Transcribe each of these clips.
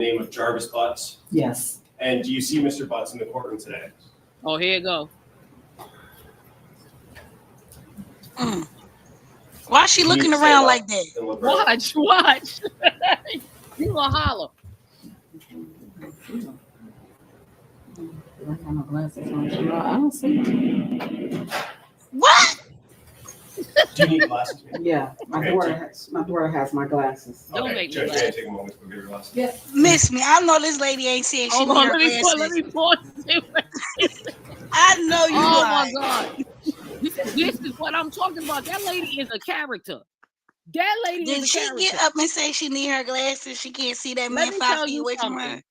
name of Jarvis Butts? Yes. And do you see Mr. Butts in the courtroom today? Oh, here you go. Why is she looking around like that? Watch. You gonna holler. I got my glasses on. I don't see them. What? Do you need glasses? Yeah, my daughter has my glasses. Don't make me laugh. Take a moment to get your glasses. Yeah. Miss me. I know this lady ain't saying she Hold need on, her glasses. let me pause. I know you. Oh lying. my God. This is what I'm talking about. That lady is a character. That lady Did is a she character. get up and say she need her glasses? She can't see that man 5 feet away from her.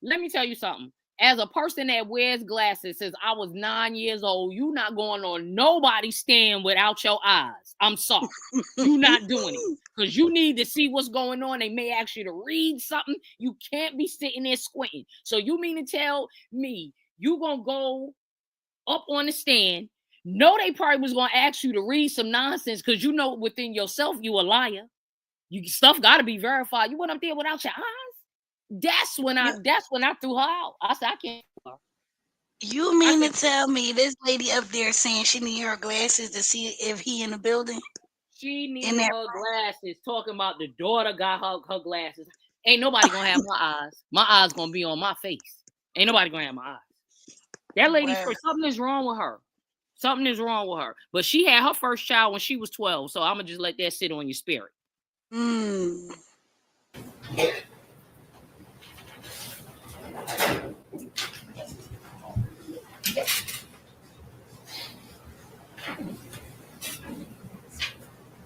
Let me tell you something. As a person that wears glasses since I was 9 years old, you not going on nobody's stand without your eyes. I'm sorry. You not doing it. Because you need to see what's going on. They may ask you to read something. You can't be sitting there squinting. So you mean to tell me you gonna go up on the stand? No, they probably was gonna ask you to read some nonsense because you know within yourself you a liar. You stuff gotta be verified. You went up there without your eyes. That's when I threw her out. I said, I can't. You mean to tell me this lady up there saying she need her glasses to see if he in the building? She needs her glasses. Talking about the daughter got her glasses. Ain't nobody gonna have my eyes. My eyes gonna be on my face. Ain't nobody gonna have my eyes. That lady, something is wrong with her. Something is wrong with her. But she had her first child when she was 12. So I'm gonna just let that sit on your spirit.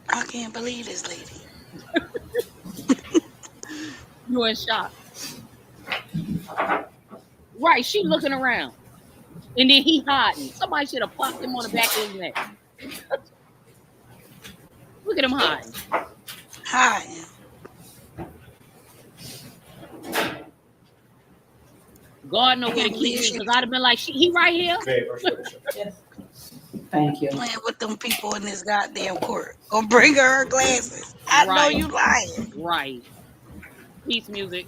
I can't believe this lady. You in shock. Right, she looking around. And then he hiding. Somebody should have popped him on the back of his neck. Look at him hiding. Hiding. God know where to keep me, because I'd have been like, he right here. Yes. Thank you. Playing with them people in this goddamn court. Gonna bring her glasses. I know you lying. Right. Peace music.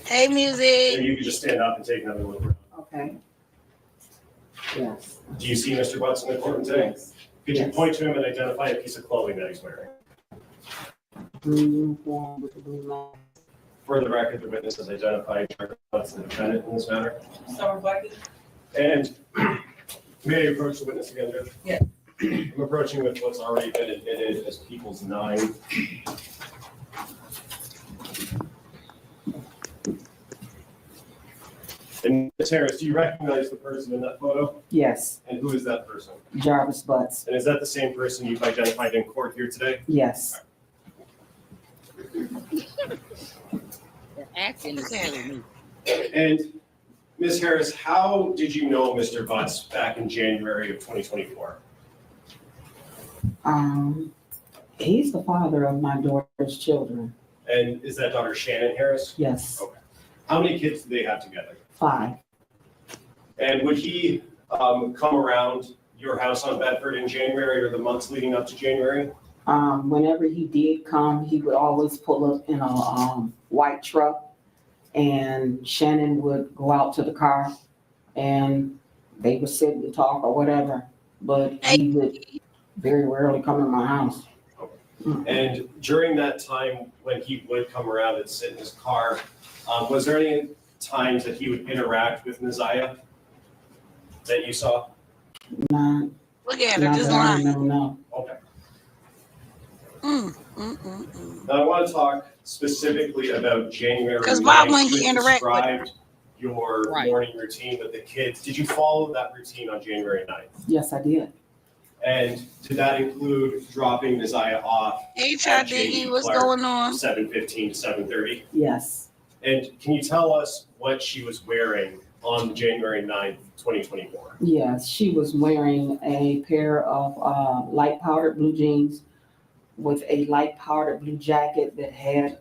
Hey, music. And you can just stand up and take another look. Okay. Yes. Do you see Mr. Butts in the courtroom today? Yes. Could you point to him and identify a piece of clothing that he's wearing? Blue uniform with the blue line. For the record, the witness has identified Jarvis Butts, the defendant in this matter. So reflected. And may I approach the witness again, Judge? Yes. I'm approaching with what's already been admitted as People's 9. And Ms. Harris, do you recognize the person in that photo? Yes. And who is that person? Jarvis Butts. And is that the same person you've identified in court here today? Yes. The acting is killing me. And Ms. Harris, how did you know Mr. Butts back in January of 2024? He's the father of my daughter's children. And is that daughter Shannon Harris? Yes. Okay. How many kids do they have together? 5. And would he come around your house on Bedford in January or the months leading up to January? Whenever he did come, he would always pull up in a white truck, and Shannon would go out to the car and they would sit and talk or whatever, but he would very rarely come in my house. Okay. And during that time when he would come around and sit in his car, was there any times that he would interact with Naziyah that you saw? Not, Look at her, not just that I lying. know. Okay. Now I want to talk specifically about January. Because why wouldn't he You had interact with her? described your morning routine with the kids. Did you follow that routine on January 9th? Yes, I did. And did that include dropping Naziyah off HID, what's going on? 7:15 to 7:30? Yes. And can you tell us what she was wearing on January 9th, 2024? Yes, she was wearing a pair of light powdered blue jeans with a light powdered blue jacket that had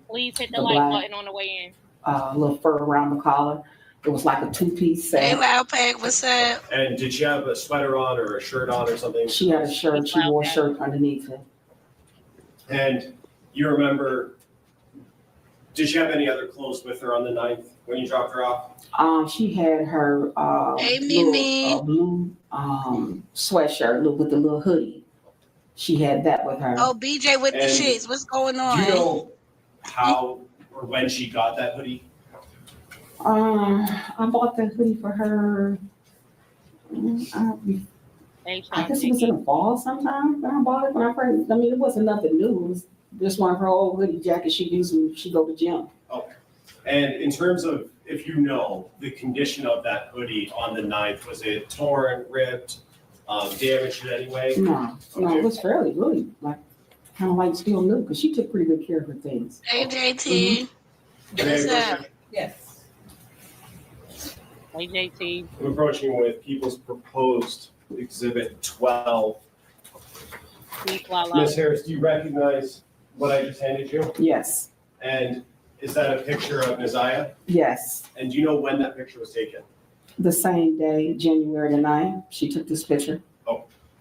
Please hit the the like black- button on the way in. a little fur around the collar. It was like a 2-piece Hey, set. Loud Pack, what's up? And did she have a sweater on or a shirt on or something? She had a shirt. She wore a shirt underneath it. And you remember Did she have any other clothes with her on the 9th when you dropped her off? She had her Hey, little Mimi. blue sweatshirt with the little hoodie. She had that with her. Oh, BJ with the And shits. What's going on? Do you know how or when she got that hoodie? I bought that hoodie for her. I guess it was in the fall sometime when I bought it. When I first, I mean, it wasn't nothing new. It was just one of her old hoodie jackets she used when she go to gym. Okay. And in terms of, if you know, the condition of that hoodie on the 9th, was it torn, ripped, damaged in any way? No, it was really like kind of like still new because she took pretty good care of her things. Hey, JT. What's up? Yes. Hey, JT. I'm approaching with People's Proposed Exhibit 12. Ms. Harris, do you recognize what I just handed you? Yes. And is that a picture of Naziyah? Yes. And do you know when that picture was taken? The same day, January the 9th, she took this picture.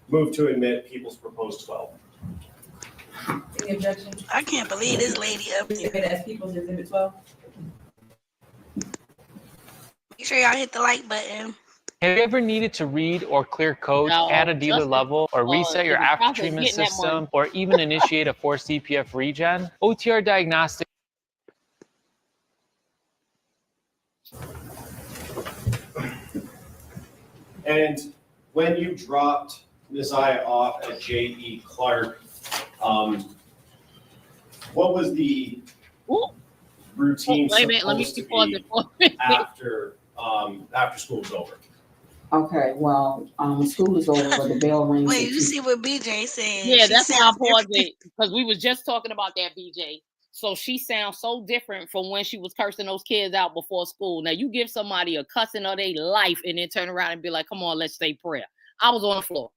Move to admit People's Proposed 12. Any objection? I can't believe this lady up there. Exhibit as People's Exhibit 12. Make sure y'all hit the like button. Have you ever needed to read or clear codes No, at a dealer Justin, level or reset your the after process treatment getting that money. system or even initiate a forced CPF regen? OTR Diagnostics. And when you dropped Naziyah off at J.E. Clark, what was the Ooh. routine Wait a minute, let me supposed to pause be it for a minute. after school was over? Okay, well, school is over, the bell rings. Wait, at you 2. see what BJ said? Yeah, She that's why I sounds paused different. it because we was just talking about that, BJ. So she sounds so different from when she was cursing those kids out before school. Now you give somebody a cussing of their life and then turn around and be like, "Come on, let's say prayer." I was on the floor.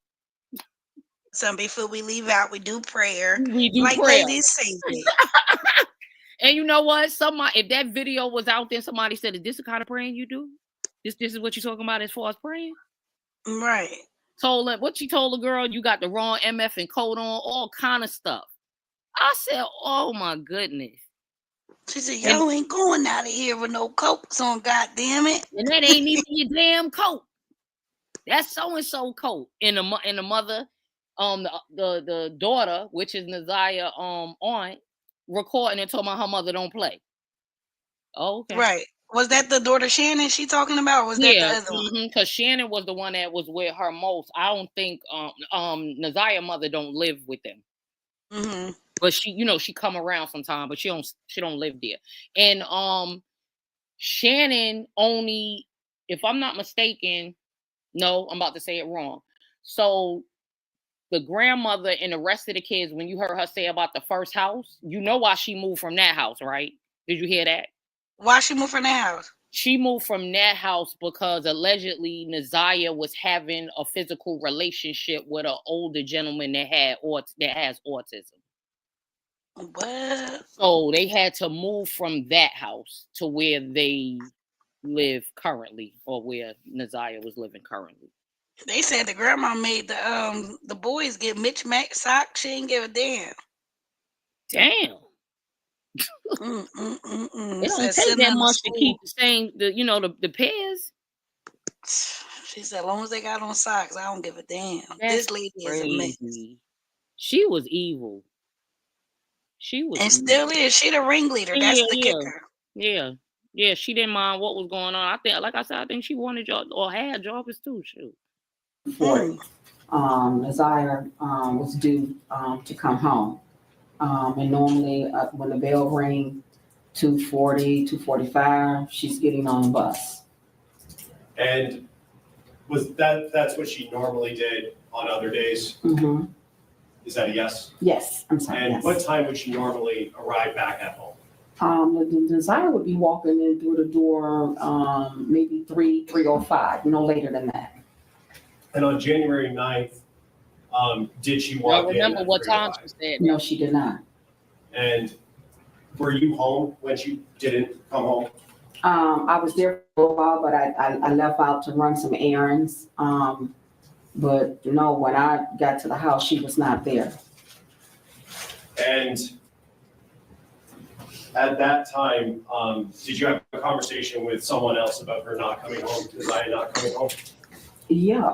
So before we leave out, we do prayer. We do Like prayer. ladies say it. And you know what? Somebody, if that video was out there, somebody said, "Is this the kind of praying you do? This is what you're talking about as far as praying?" Right. Told her what she told the girl, you got the wrong MF and code on, all kind of stuff. I said, "Oh my goodness." She said, "Yo, ain't going out of here with no coats on, goddamn it." And that ain't even your damn coat. That's so-and-so coat. And the mother, the daughter, which is Naziyah aunt, recording and told my her mother don't play. Oh, okay. Right. Was that the daughter Shannon she talking about? Or was that the other one? Because Shannon was the one that was with her most. I don't think Naziyah mother don't live with them. Mm-hmm. But she, she come around sometime, but she don't live there. And Shannon only, if I'm not mistaken, no, I'm about to say it wrong. So the grandmother and the rest of the kids, when you heard her say about the first house, you know why she moved from that house, right? Did you hear that? Why she moved from that house? She moved from that house because allegedly Naziyah was having a physical relationship with an older gentleman that has autism. What? So they had to move from that house to where they live currently, or where Naziyah was living currently. They said the grandma made the boys get mismatched socks. She didn't give a damn. Damn. It don't take that much to keep the same, the pairs. She said, as long as they got on socks, I don't give a damn. That's this lady crazy. is a mess. She was evil. She was, and still is. She the ringleader. That's the kicker. Yeah. She didn't mind what was going on. I think, like I said, I think she wanted y'all or had Jarvis too. Shoot. Naziyah was due to come home. And normally when the bell rings, 2:40, 2:45, she's getting on the bus. And that's what she normally did on other days? Mm-hmm. Is that a yes? Yes, I'm sorry. And yes. what time would she normally arrive back at home? The Naziyah would be walking in through the door maybe 3:05, no later than that. And on January 9th, did she walk in? Remember what time she said? No, she did not. And were you home when she didn't come home? I was there for a while, but I left out to run some errands. But no, when I got to the house, she was not there. And At that time, did you have a conversation with someone else about her not coming home, Naziyah not coming home? Yeah,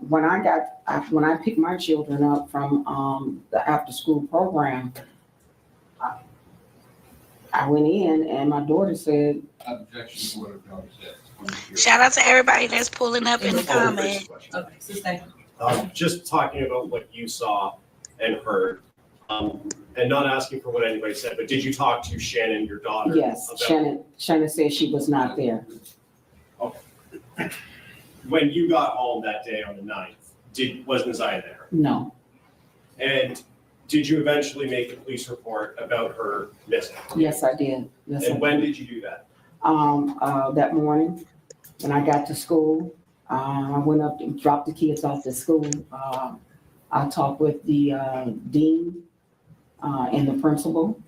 when I picked my children up from the after-school program, I went in and my daughter said, Objection to what her daughter said. Shout out to everybody that's pulling up in the Oh, comment. question. Okay, sustain. Just talking about what you saw and heard, and not asking for what anybody said, but did you talk to Shannon, your daughter? yes, about Shannon said she was not there. when you got home that day on the 9th, was Naziyah there? No, And did you eventually make a police report about her missing? yes, I did. Yes, I And did. when did you do that? That morning, when I got to school, I went up and dropped the kids off at school. I talked with the dean and the principal,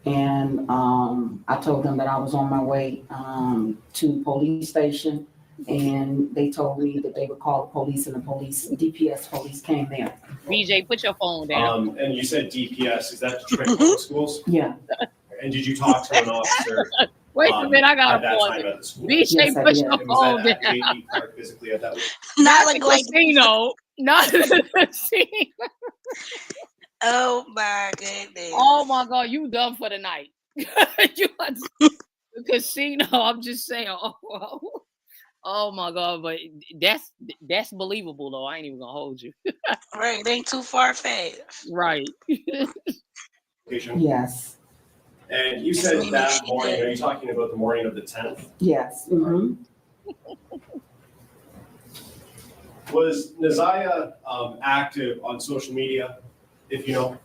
and I told them that I was on my way to the police station, and they told me that they would call the police, and the DPS police came there. BJ, put your phone down. And you said DPS, is that Detroit Public Schools? Yeah, And did you talk to an officer Wait a minute, I at got a that time point. at the school? BJ, Yes, I put did. your And was phone that at down. J.E. Clark physically at that? Not The look like. casino, not the casino. Oh my goodness. Oh my God, you done for the night. You are the casino. I'm just saying. Oh my God, but that's believable though. I ain't even gonna hold you. Right, it ain't too far fetched. Right. Location? yes, And you said Maybe that she morning, did. are you talking about the morning of the 10th? yes. Mhm. Was Naziyah active on social media, if you know?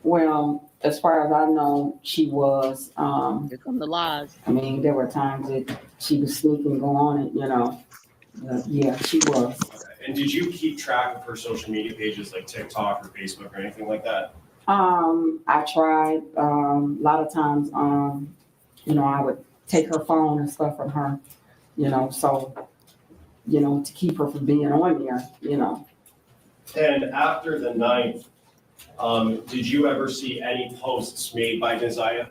Well, as far as I know, she was. Here come the lies. I mean, there were times that she was sneaking, go on it, you know. Yeah, she was. Okay. And did you keep track of her social media pages like TikTok or Facebook or anything like that? I tried, a lot of times, you know, I would take her phone and stuff from her, you know, so, you know, to keep her from being on there, you know. And after the 9th, did you ever see any posts made by Naziyah?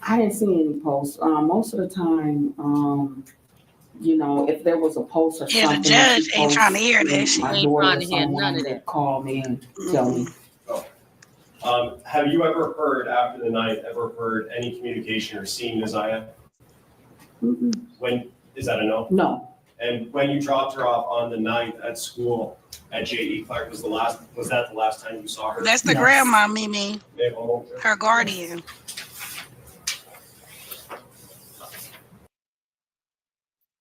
I didn't see any posts. Most of the time, you know, if there was a post or Yeah, the something. judge she ain't trying to posts, hear that then shit. My Ain't daughter trying or to hear none someone of that. would call me and tell me. Have you ever heard after the 9th, heard any communication or seen Naziyah? Mm-mm. When, is that a no? No, And when you dropped her off on the 9th at school at J.E. Clark, was that the last time you saw her? That's the Yes. grandma, Mimi, They have home- her guardian.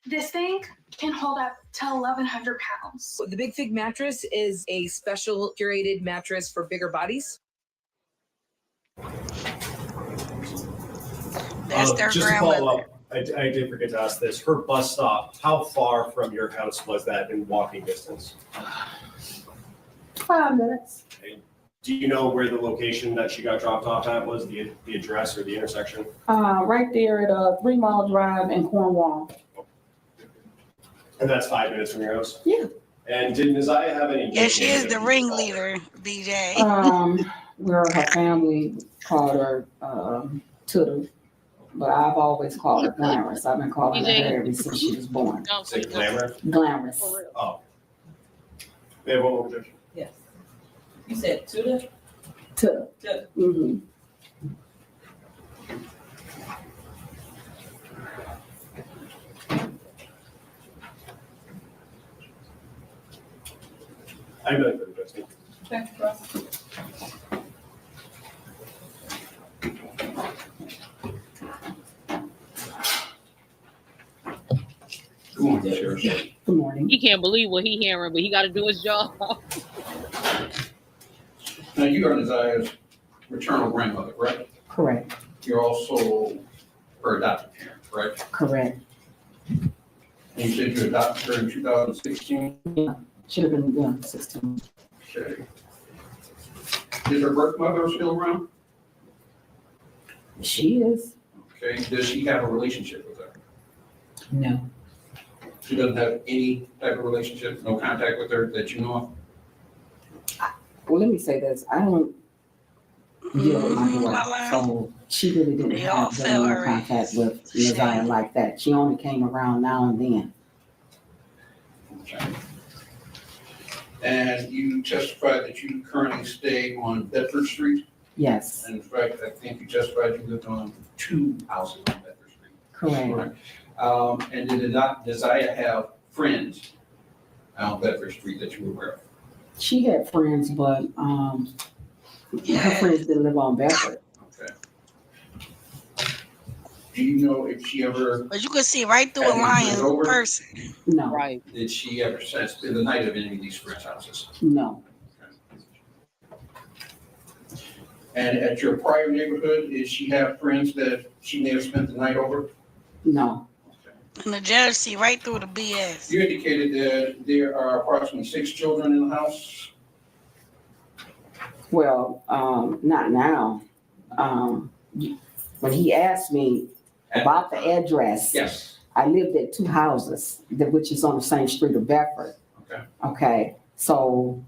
This thing can hold up to 1,100 pounds. The Big Fig mattress is a special curated mattress for bigger bodies. That's their Just to grandmother. follow up, I did forget to ask this. Her bus stop, how far from your house was that in walking distance? 5 minutes. Do you know where the location that she got dropped off at was, the address or the intersection? Right there at 3 Mile Drive in Cornwall. And that's 5 minutes from your house? Yeah. And did Naziyah have any? Yeah, she is nicknames the that you ringleader, DJ. Where her family called her Tutter, but I've always called her Glamorous. I've been calling her ever since she was born. Don't called her? Say say Glamour? Glamorous. For real. Oh. They have one more objection. Yes. You said Tudor? Tutter. Tudor. Mm-hmm. I have no further objection. Okay, Ross. Good morning, Sheriff. Good morning. He can't believe what he hearing, but he got to do his job. Now, you are Naziyah's maternal grandmother, correct? Correct. You're also her adopted parent, correct? Correct. And you said you adopted her in 2016? Should have been 16. Okay. Is her birth mother still around? She is. Okay. Does she have a relationship with her? No. She doesn't have any type of relationship, no contact with her that you know of? Well, let me say this. I don't Yeah, with my Mhm, daughter. Lala. So she really didn't They all have felt any her contact ass. with Naziyah Shame. like that. She only came around now and then. Okay. And you testified that you currently stay on Bedford Street? Yes, And in fact, I think you testified you lived on 2 houses on Bedford Street. correct. And did Naziyah have friends on Bedford Street that you were aware of? She had friends, but her Yeah. friends didn't live on Bedford. Okay. Do you know if she ever, But you could see right through a Have you lying been over? person. No, Right. did she ever spend the night at any of these friends' houses? no, And at your prior neighborhood, did she have friends that she may have spent the night over? no. And the judge see right through the BS. You indicated that there are approximately 6 children in the house. Well, not now. When he asked me about the address, Yes. I lived at 2 houses, which is on the same street of Bedford. Okay. Okay, so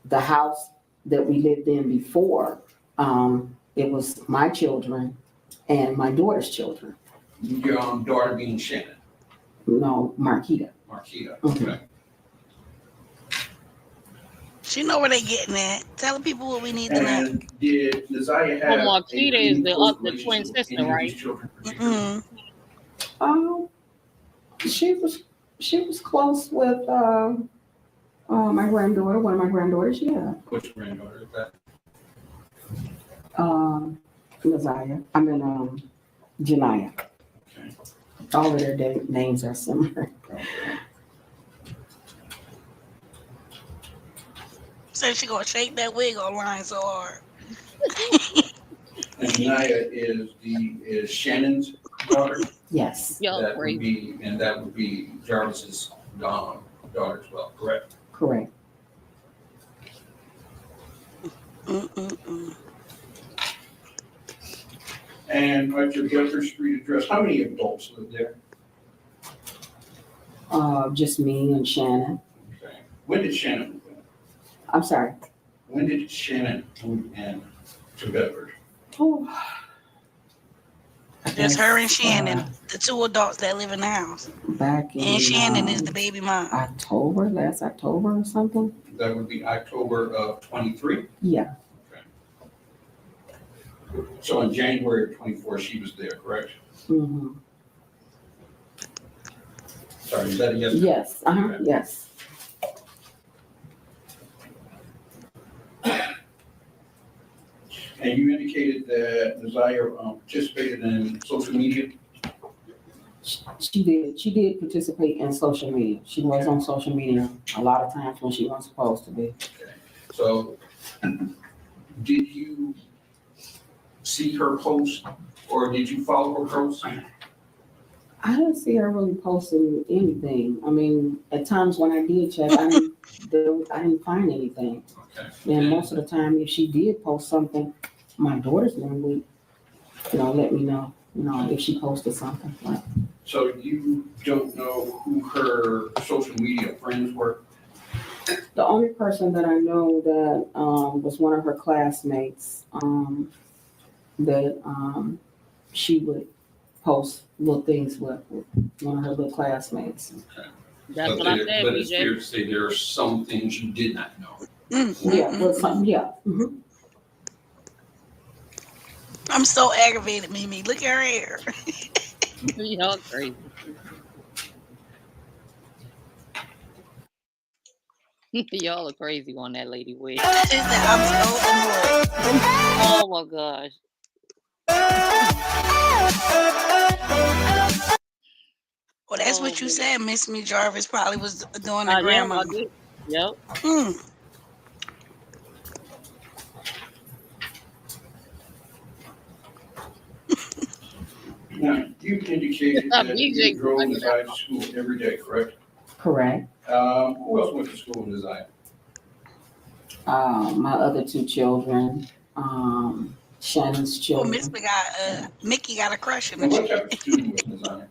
the house that we lived in before, it was my children and my daughter's children. Your daughter being Shannon, No, Marquita. Marquita. Mhm. Okay. She know where they getting at. Tell the people what we need to know. And did Naziyah have? Well, Marquita is the close twin relationship with sister, any of right? these children in particular? Mm. She was close with my granddaughter, one of my granddaughters, yeah. Which granddaughter is that? Naziyah, Janiyah. Okay. All of their names are similar. Said she gonna shake that wig online so hard. And Janiyah is Shannon's daughter? Yes, Y'all That would crazy. be, and that would be Jarvis's daughter as well, correct? correct. Mm-mm-mm. And at your Bedford Street address, how many adults live there? Just me and Shannon. Okay. When did Shannon move in? I'm sorry. When did Shannon move in to Bedford? Oh, Just her and Shannon, the 2 adults that live in the house. Back in And Shannon is the baby mom. last October or something. That would be October of 23. Yeah, So in January of 24, she was there, correct? mm-hmm. Sorry, is that a yes? Yes, yes. And you indicated that Naziyah participated in social media? She did participate in social media. She was on social media a lot of times when she wasn't supposed to be. So did you see her post or did you follow her post? I didn't see her really posting anything. I mean, at times when I did check, I didn't find anything. Okay. And most of the time, if she did post something, my daughter's one would, let me know, if she posted something. Like, So you don't know who her social media friends were? the only person that I know that was one of her classmates that she would post little things with one of her little classmates. That's what I said, But it's BJ. fair to say there are some things you did not know. Yeah, well, something, yeah. Mm-hmm. I'm so aggravated, Mimi. Look at her hair. Y'all crazy. Y'all are crazy on that lady wig. She said, I'm so annoyed. Oh my gosh. Well, that's what you said, Miss Me Jarvis probably was doing the Yeah, grandma. I did. Yep. Mm. Now, you indicated that you BJ drove funny. Naziyah to school every day, correct? Correct. Who else went to school in Naziyah? My other 2 children, Shannon's Well, children. Mickey got a crush on And her. what type of student was Naziyah?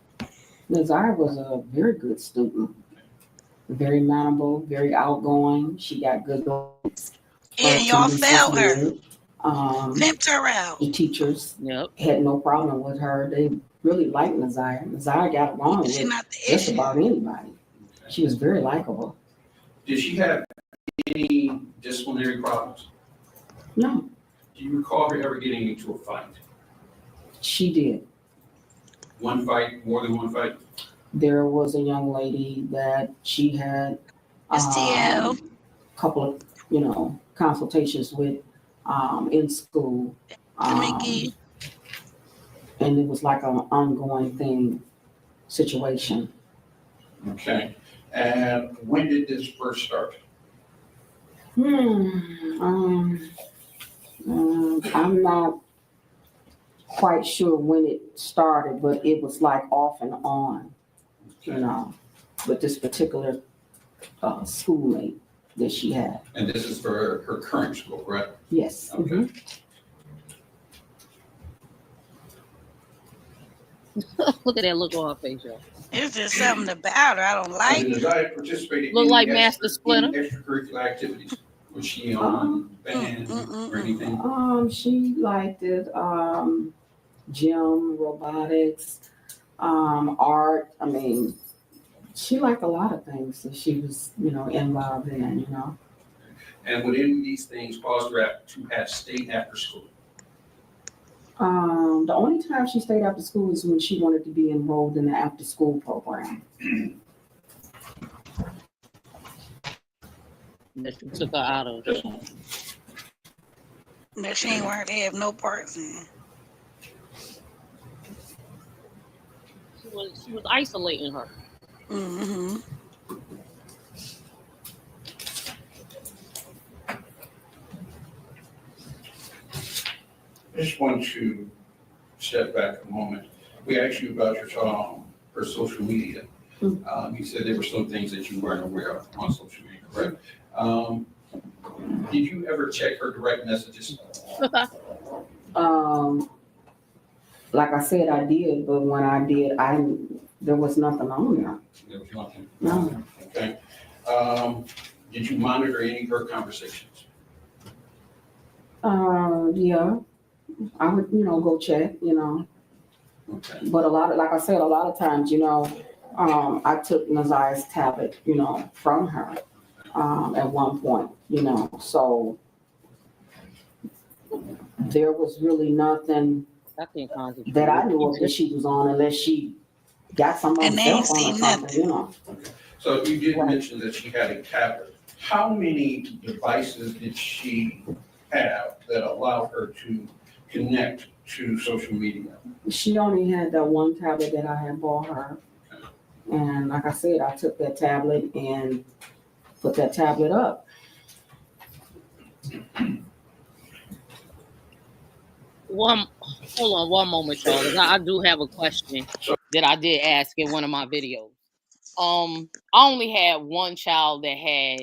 Naziyah was a very good student, very manable, very outgoing. She got good grades. And y'all Attendance was failed her. good. Pimped her out. The teachers Yep. had no problem with her. They really liked Naziyah. Naziyah got along She's with not the just issue. about anybody. She was very likable. Did she have any disciplinary problems? No, Do you recall her ever getting into a fight? she did. One fight, more than one fight? There was a young lady that she had STL. couple of, consultations with in school. Mickey. And it was like an ongoing situation. Okay. And when did this first start? I'm not quite sure when it started, but it was like off and on, with this particular schoolmate that she had. And this is for her current school, correct? Yes. Okay. Look at that look on her face, y'all. It's just something about her I don't like. Did Naziyah participate Look in like any Master Splinter. extracurricular activities? Was she on band or anything? She liked it, gym, robotics, art. I mean, she liked a lot of things that she was, involved in, And would any of these things cause her to have stayed after school? The only time she stayed after school is when she wanted to be enrolled in the after school program. That you took her out of. That she ain't wanted to have no parts in. She was isolating her. Mm-hmm. I just want to step back a moment. We asked you about your her social media. You said there were some things that you weren't aware of on social media, correct? Did you ever check her direct messages? Like I said, I did, but when I did, there was nothing on there. There was nothing. No. Okay. Did you monitor any of her conversations? Yeah, I would, go check, Okay. but like I said, a lot of times, I took Naziyah's tablet, from her, at one point, so there was really nothing I can't concentrate. that I knew of that she was on unless she got somebody And they ain't else on or seen something, Okay. So you did mention that she had a tablet. How many devices did she have that allowed her to connect to social media? She only had that one tablet that I had bought her. And like I said, I took that tablet and put that tablet up. Hold on one moment, y'all. 'Cause I do have a question that I did ask in one of my videos. I only had one child that had,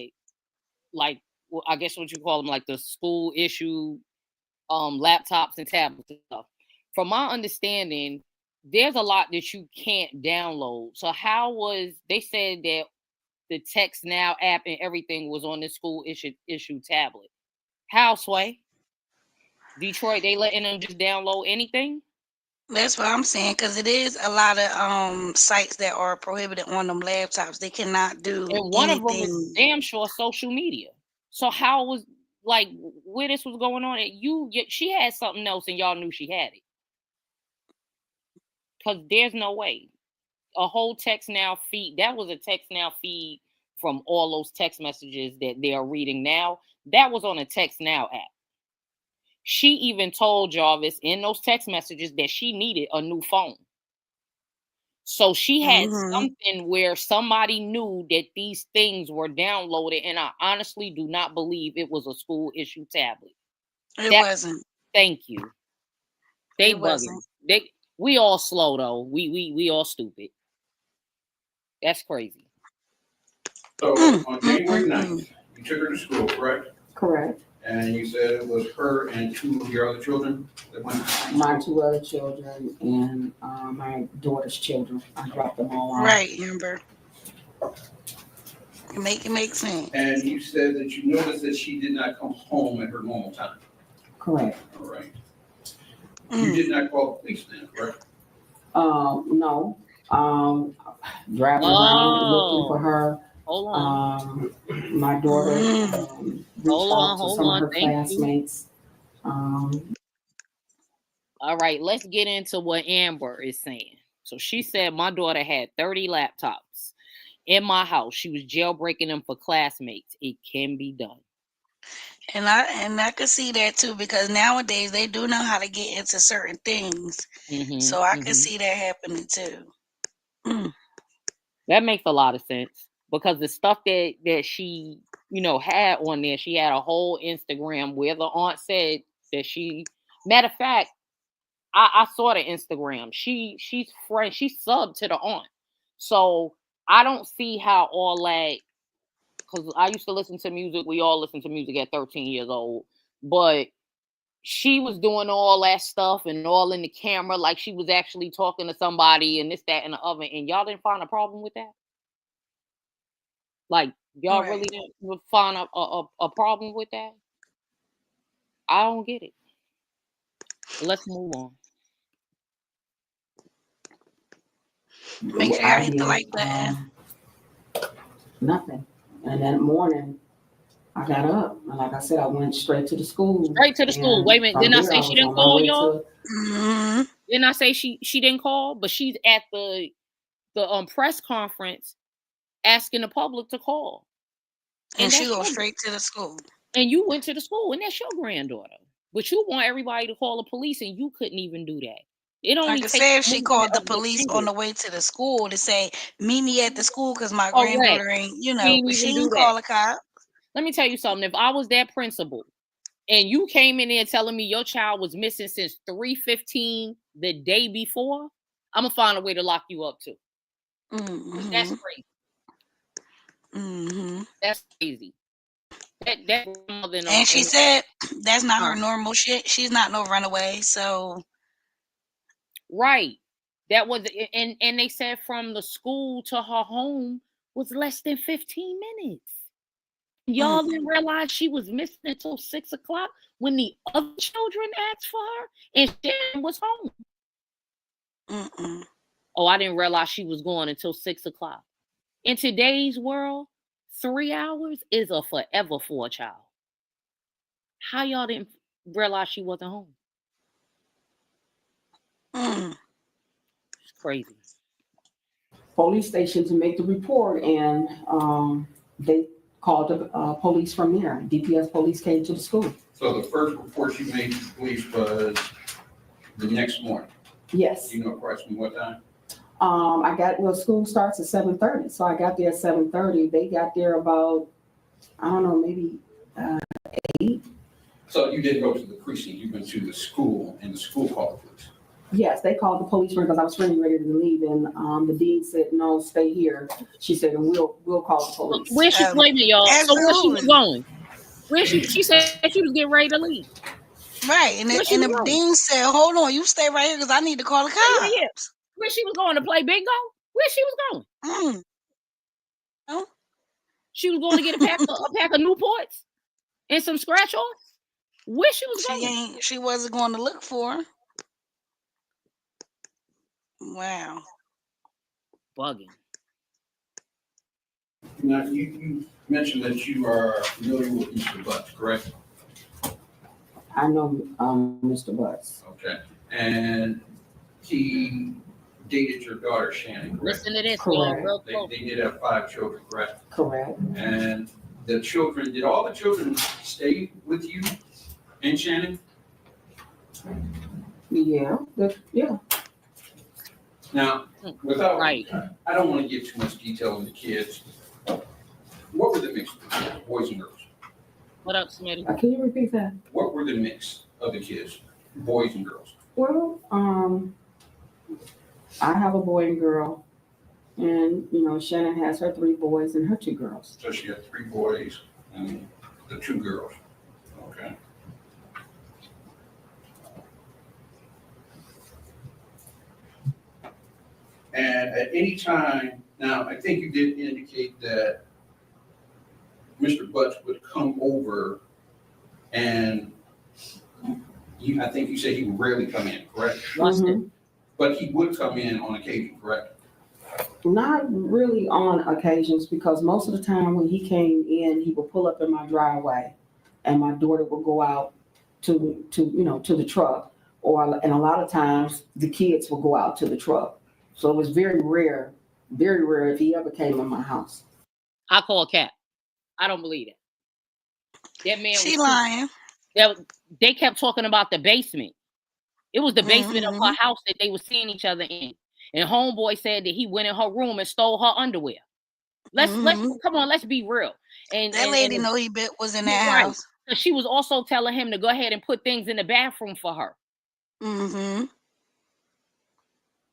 like, well, I guess what you call them, like the school issue laptops and tablets and stuff. From my understanding, there's a lot that you can't download. So how was they said that the Text Now app and everything was on the school issue tablet? How, Sway? Detroit, they letting them just download anything? That's what I'm saying, because it is a lot of sites that are prohibited on them laptops. They cannot do And one of them is anything. damn sure social media. So how was, like, where this was going on? She had something else and y'all knew she had it. Because there's no way. A whole Text Now feed, that was a Text Now feed from all those text messages that they are reading now. That was on a Text Now app. She even told Jarvis in those text messages that she needed a new phone. So she had something where somebody knew that these things were downloaded, and I honestly do not believe it was a school issue tablet. It wasn't. Thank you. They It bugging. wasn't. We all slow though. We all stupid. That's crazy. So on January 9th, you took her to school, correct? Correct. And you said it was her and two of your other children that went to school? My two other children and my daughter's children. I dropped them all off. Right, Amber. It make sense. And you said that you noticed that she did not come home at her normal time. Correct. All right. You did not call the police then, correct? No. Driving around looking for her. Hold on. My daughter reached out to some of her Thank you. classmates. All right, let's get into what Amber is saying. So she said my daughter had 30 laptops in my house. She was jailbreaking them for classmates. It can be done. And I could see that too, because nowadays they do know how to get into certain things. So I could see that happening too. That makes a lot of sense, because the stuff that she, had on there, she had a whole Instagram where the aunt said that matter of fact, I saw the Instagram. She's subbed to the aunt. So I don't see how all that, because I used to listen to music. We all listen to music at 13 years old. But she was doing all that stuff and all in the camera, like she was actually talking to somebody and this, that, and the other. And y'all didn't find a problem with that? Like, y'all really didn't find a problem with that? I don't get it. Let's move on. Make sure I hit the like button. Nothing. And that morning, I got up. And like I said, I went straight to the school. Straight to the school. Wait a minute. Didn't I say she didn't call y'all? Mm-hmm. Didn't I say she didn't call? But she's at the press conference asking the public to call. And she goes straight to the school. And you went to the school, and that's your granddaughter. But you want everybody to call the police, and you couldn't even do that. It only like I said, if she called the police on the way to the school to say, meet me at the school because my granddaughter ain't, but she didn't call a cop. Let me tell you something. If I was that principal and you came in there telling me your child was missing since 3:15 the day before, I'm going to find a way to lock you up too. Mm-hmm. That's crazy. Mm-hmm. That's crazy. And she said that's not her normal shit. She's not no runaway, so... Right. That was, and they said from the school to her home was less than 15 minutes. Y'all didn't realize she was missing until 6 o'clock when the other children asked for her and she was home. Mm-mm. Oh, I didn't realize she was gone until 6 o'clock. In today's world, 3 hours is a forever for a child. How y'all didn't realize she wasn't home? It's crazy. Police station to make the report, and they called the police from there. DPS police came to the school. So the first report you made to the police was the next morning? Yes. You know approximately what time? School starts at 7:30, so I got there at 7:30. They got there about, I don't know, maybe 8. So you didn't go to the precinct, you went to the school, and the school called the police? Yes, they called the police because I was getting ready to leave, and the dean said, "No, stay here." She said, "And we'll call the police." Where she wait a minute, y'all? So where she was going? Where she said she was getting ready to leave. Right, and the dean said, "Hold on, you stay right here because I need to call the cops." Yeah. Where she was going to play bingo? Where she was going? Oh. She was going to get a pack of Newports and some scratch-offs. Where she was going? She wasn't going to look for her. Wow. Bugging. Now, you mentioned that you are familiar with Mr. Butts, correct? I know Mr. Butts. Okay. And he dated your daughter, Shannon, correct? Listen to this. Correct. They did have 5 children, correct? Correct. And did all the children stay with you and Shannon? Yeah. Yeah. Now, I don't want to give too much detail on the kids. What were the mix of the kids, boys and girls? What up, Smitty? Can you repeat that? What were the mix of the kids, boys and girls? Well, I have a boy and girl, and Shannon has her 3 boys and her 2 girls. So she had 3 boys and the 2 girls. Okay. And at any time, now I think you did indicate that Mr. Butts would come over and I think you said he would rarely come in, correct? Mhm. But he would come in on occasion, correct? Not really on occasions, because most of the time when he came in, he would pull up in my driveway and my daughter would go out to the truck, and a lot of times the kids will go out to the truck. So it was very rare if he ever came in my house. I call cap. I don't believe it. That man She was lying. they kept talking about the basement. It was the basement of her house that they were seeing each other in. And homeboy said that he went in her room and stole her underwear. Let's come on, let's be real. And that lady know he was in that house. So she was also telling him to go ahead and put things in the bathroom for her.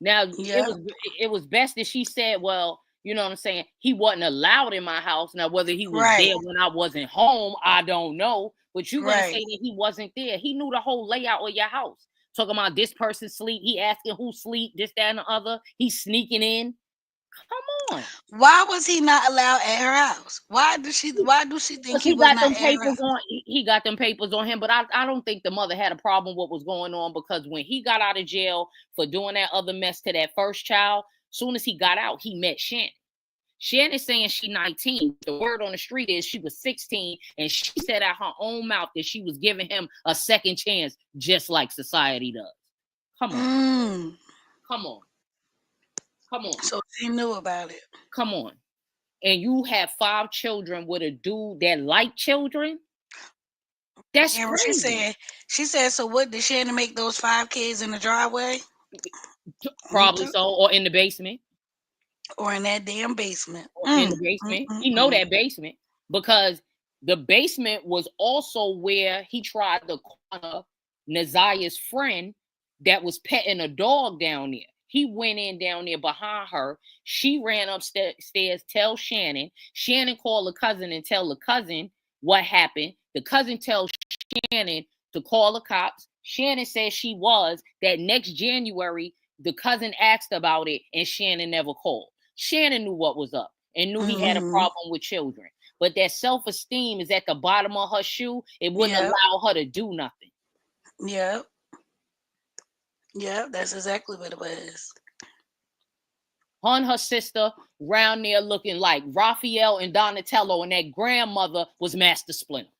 Now it was best that she said, well, you know what I'm saying? He wasn't allowed in my house. Now, whether he was there when I wasn't home, I don't know. But you're gonna say that he wasn't there. He knew the whole layout of your house. Talking about this person sleep. He asking who sleep, this, that, and the other. He's sneaking in. Come on. Why was he not allowed at her house? Why do she think he was not at her house? He got them papers on him, but I don't think the mother had a problem with what was going on, because when he got out of jail for doing that other mess to that first child, soon as he got out, he met Shannon. Shannon's saying she's 19. The word on the street is she was 16, and she said out her own mouth that she was giving him a second chance, just like society does. Come on. Come on. Come on. So she knew about it. Come on. And you have 5 children with a dude that like children? That's crazy. She said, so what, did Shannon make those 5 kids in the driveway? Probably so, or in the basement. Or in that damn basement. In the basement. He know that basement, because the basement was also where he tried to corner Naziyah's friend that was petting a dog down there. He went in down there behind her. She ran upstairs, tell Shannon. Shannon called the cousin and tell the cousin what happened. The cousin tells Shannon to call the cops. Shannon says she was. That next January, the cousin asked about it, and Shannon never called. Shannon knew what was up and knew he had a problem with children. But that self-esteem is at the bottom of her shoe. It wouldn't allow her to do nothing. Yep. Yep, that's exactly what it was. Her and her sister round there looking like Raphael and Donatello, and that grandmother was Master Splinter.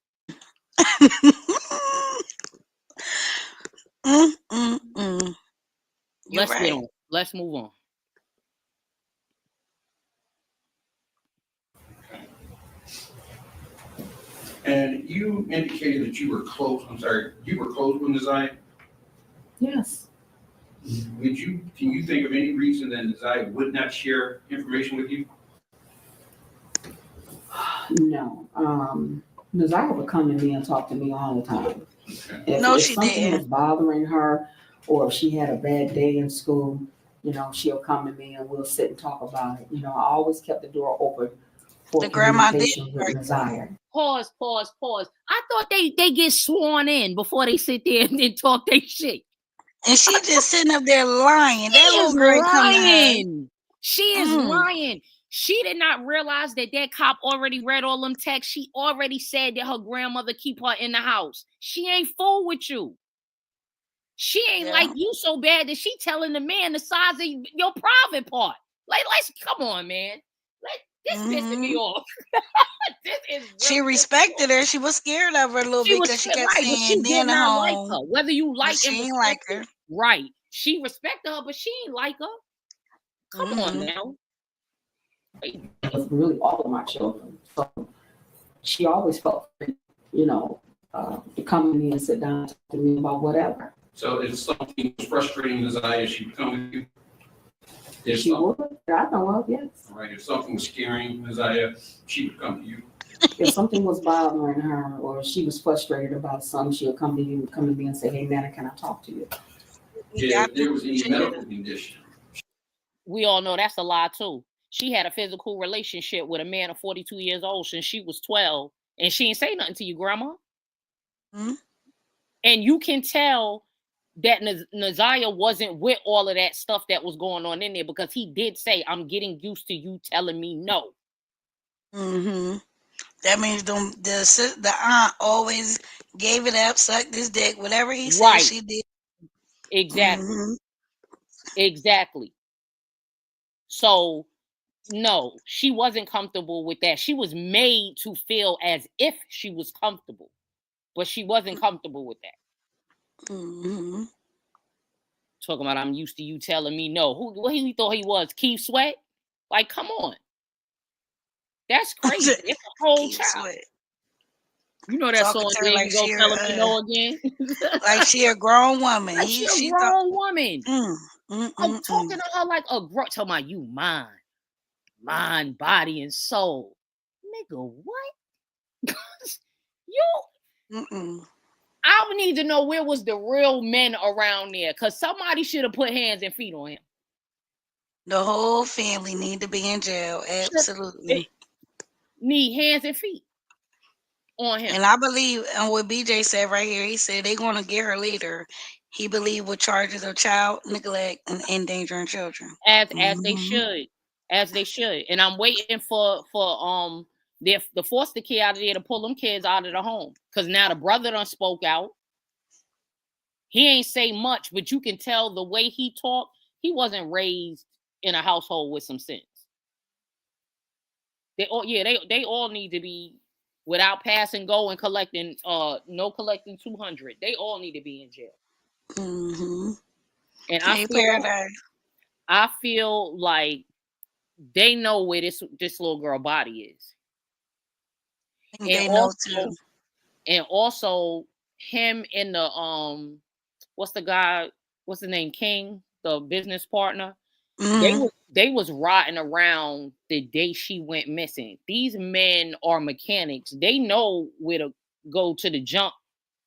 Let's move on. And you indicated that you were close. You were close with Naziyah? Yes. Can you think of any reason that Naziyah would not share information with you? No. Naziyah would come to me and talk to me all the time. Okay. If something was bothering her, or if she had a bad day in school, she'll come to me and we'll sit and talk about it. I always kept the door open for communication with Naziyah. Pause. I thought they get sworn in before they sit there and talk their shit. And she just sitting up there lying. That little girl lying. She is lying. She did not realize that cop already read all them texts. She already said that her grandmother keep her in the house. She ain't fool with you. She ain't like you so bad that she telling the man the size of your private part. Like, let's come on, man. This pissing me off. She respected her. She was scared of her a little bit because she kept saying, she did not like her. Whether you like her, she ain't like her. Right. She respected her, but she ain't like her. Come on now. It was really all of my children. So she always felt free, to come to me and sit down and talk to me about whatever. So if something was frustrating Naziyah, she would come with you? She would. I know of, yes. All right. If something was scaring Naziyah, she would come to you. If something was bothering her or she was frustrated about something, she'll come to me and say, hey, Nana, can I talk to you? If there was any medical condition. We all know that's a lie, too. She had a physical relationship with a man of 42 years old since she was 12, and she didn't say nothing to you, Grandma. And you can tell that Naziyah wasn't with all of that stuff that was going on in there, because he did say, I'm getting used to you telling me no. That means the aunt always gave it up, sucked his dick, whatever he said Right. she did. Exactly. Mhm. Exactly. So no, she wasn't comfortable with that. She was made to feel as if she was comfortable, but she wasn't comfortable with that. Mhm. Talking about I'm used to you telling me no. What he thought he was? Keith Sweat? Like, come on. That's crazy. It's a whole Keep child. sweat. You know that Talking song, to her There like You Go she Telling Me No Again? like she a grown woman. Like she a She thought grown woman. I'm mm. talking to her like a grown. Talking about you mind, body, and soul. Nigga, what? Mm-mm. I would need to know where was the real men around there, because somebody should have put hands and feet on him. The whole family need to be in jail. Absolutely. Need hands and feet on him. And I believe, and what BJ said right here, he said they're going to get her later. He believed with charges of child neglect and endangering children. As they should. As they should. And I'm waiting for the foster care out of there to pull them kids out of the home. Because now the brother done spoke out. He ain't say much, but you can tell the way he talked, he wasn't raised in a household with some sense. They all need to be without passing go and collecting no collecting 200. They all need to be in jail. Mm-hmm. And I feel like they know where this little girl body is. And they know too. And also him and the what's the name, King, the business partner. Mm-hmm. They was riding around the day she went missing. These men are mechanics. They know where to go to the junk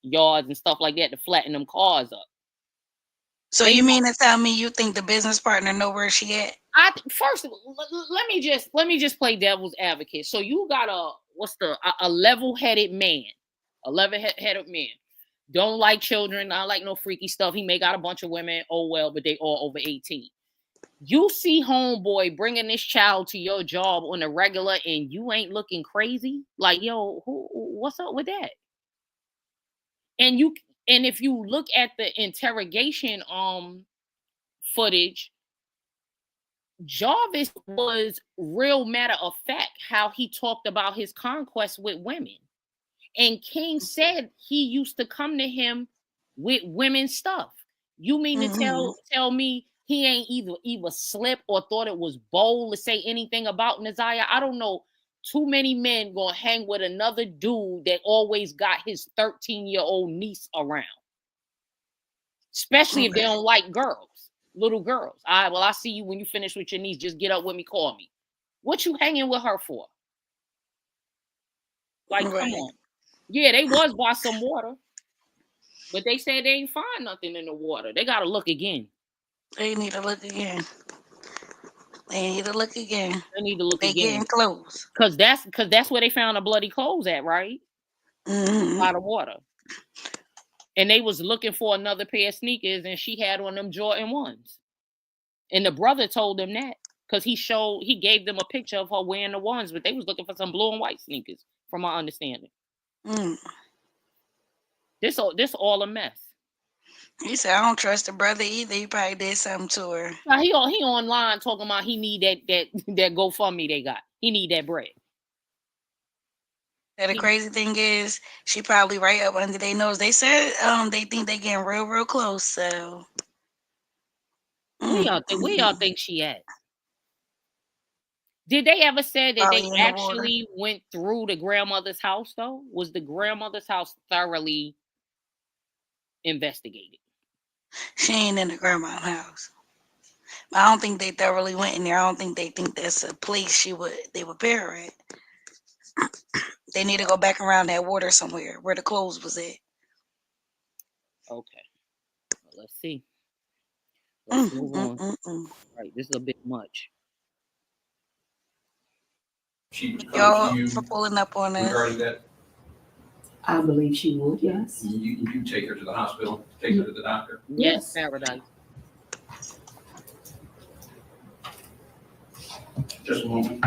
yards and stuff like that to flatten them cars up. So you mean to tell me you think the business partner know where she at? First of all, let me just play devil's advocate. So you got a level-headed man, don't like children, not like no freaky stuff. He may got a bunch of women, oh well, but they all over 18. You see homeboy bringing this child to your job on a regular and you ain't looking crazy? Like, yo, what's up with that? And if you look at the interrogation footage, Jarvis was real matter of fact how he talked about his conquest with women. And King said he used to come to him with women's stuff. You mean to tell me he ain't either slipped or thought it was bold to say anything about Naziyah? I don't know too many men gonna hang with another dude that always got his 13-year-old niece around. Especially if they don't like little girls. All right, well, I see you when you finish with your niece. Just get up with me, call me. What you hanging with her for? Like, come on. Yeah, they was by some water, but they said they ain't find nothing in the water. They gotta look again. They need to look again. They need to look again. They getting close. Cause that's where they found the bloody clothes at, right? By the water. And they was looking for another pair of sneakers, and she had on them Jordan 1s. And the brother told them that because he gave them a picture of her wearing the ones, but they was looking for some blue and white sneakers, from my understanding. This all a mess. He said, I don't trust the brother either. He probably did something to her. Now, he online talking about he need that GoFundMe they got. He need that bread. And the crazy thing is, she probably right up under their nose. They said they think they getting real close. So where y'all think she at? Did they ever say that they actually went through the grandmother's house though? Was the grandmother's house thoroughly investigated? She ain't in the grandma's house. I don't think they thoroughly went in there. I don't think they think that's a place they would bury her at. They need to go back around that water somewhere where the clothes was at. Okay. Well, let's see. Let's move on. Right, this is a bit much. Y'all for pulling up on us. Regarding that, I believe she would, yes. you take her to the hospital, take her to the doctor. Yes, Paradise. Just a moment.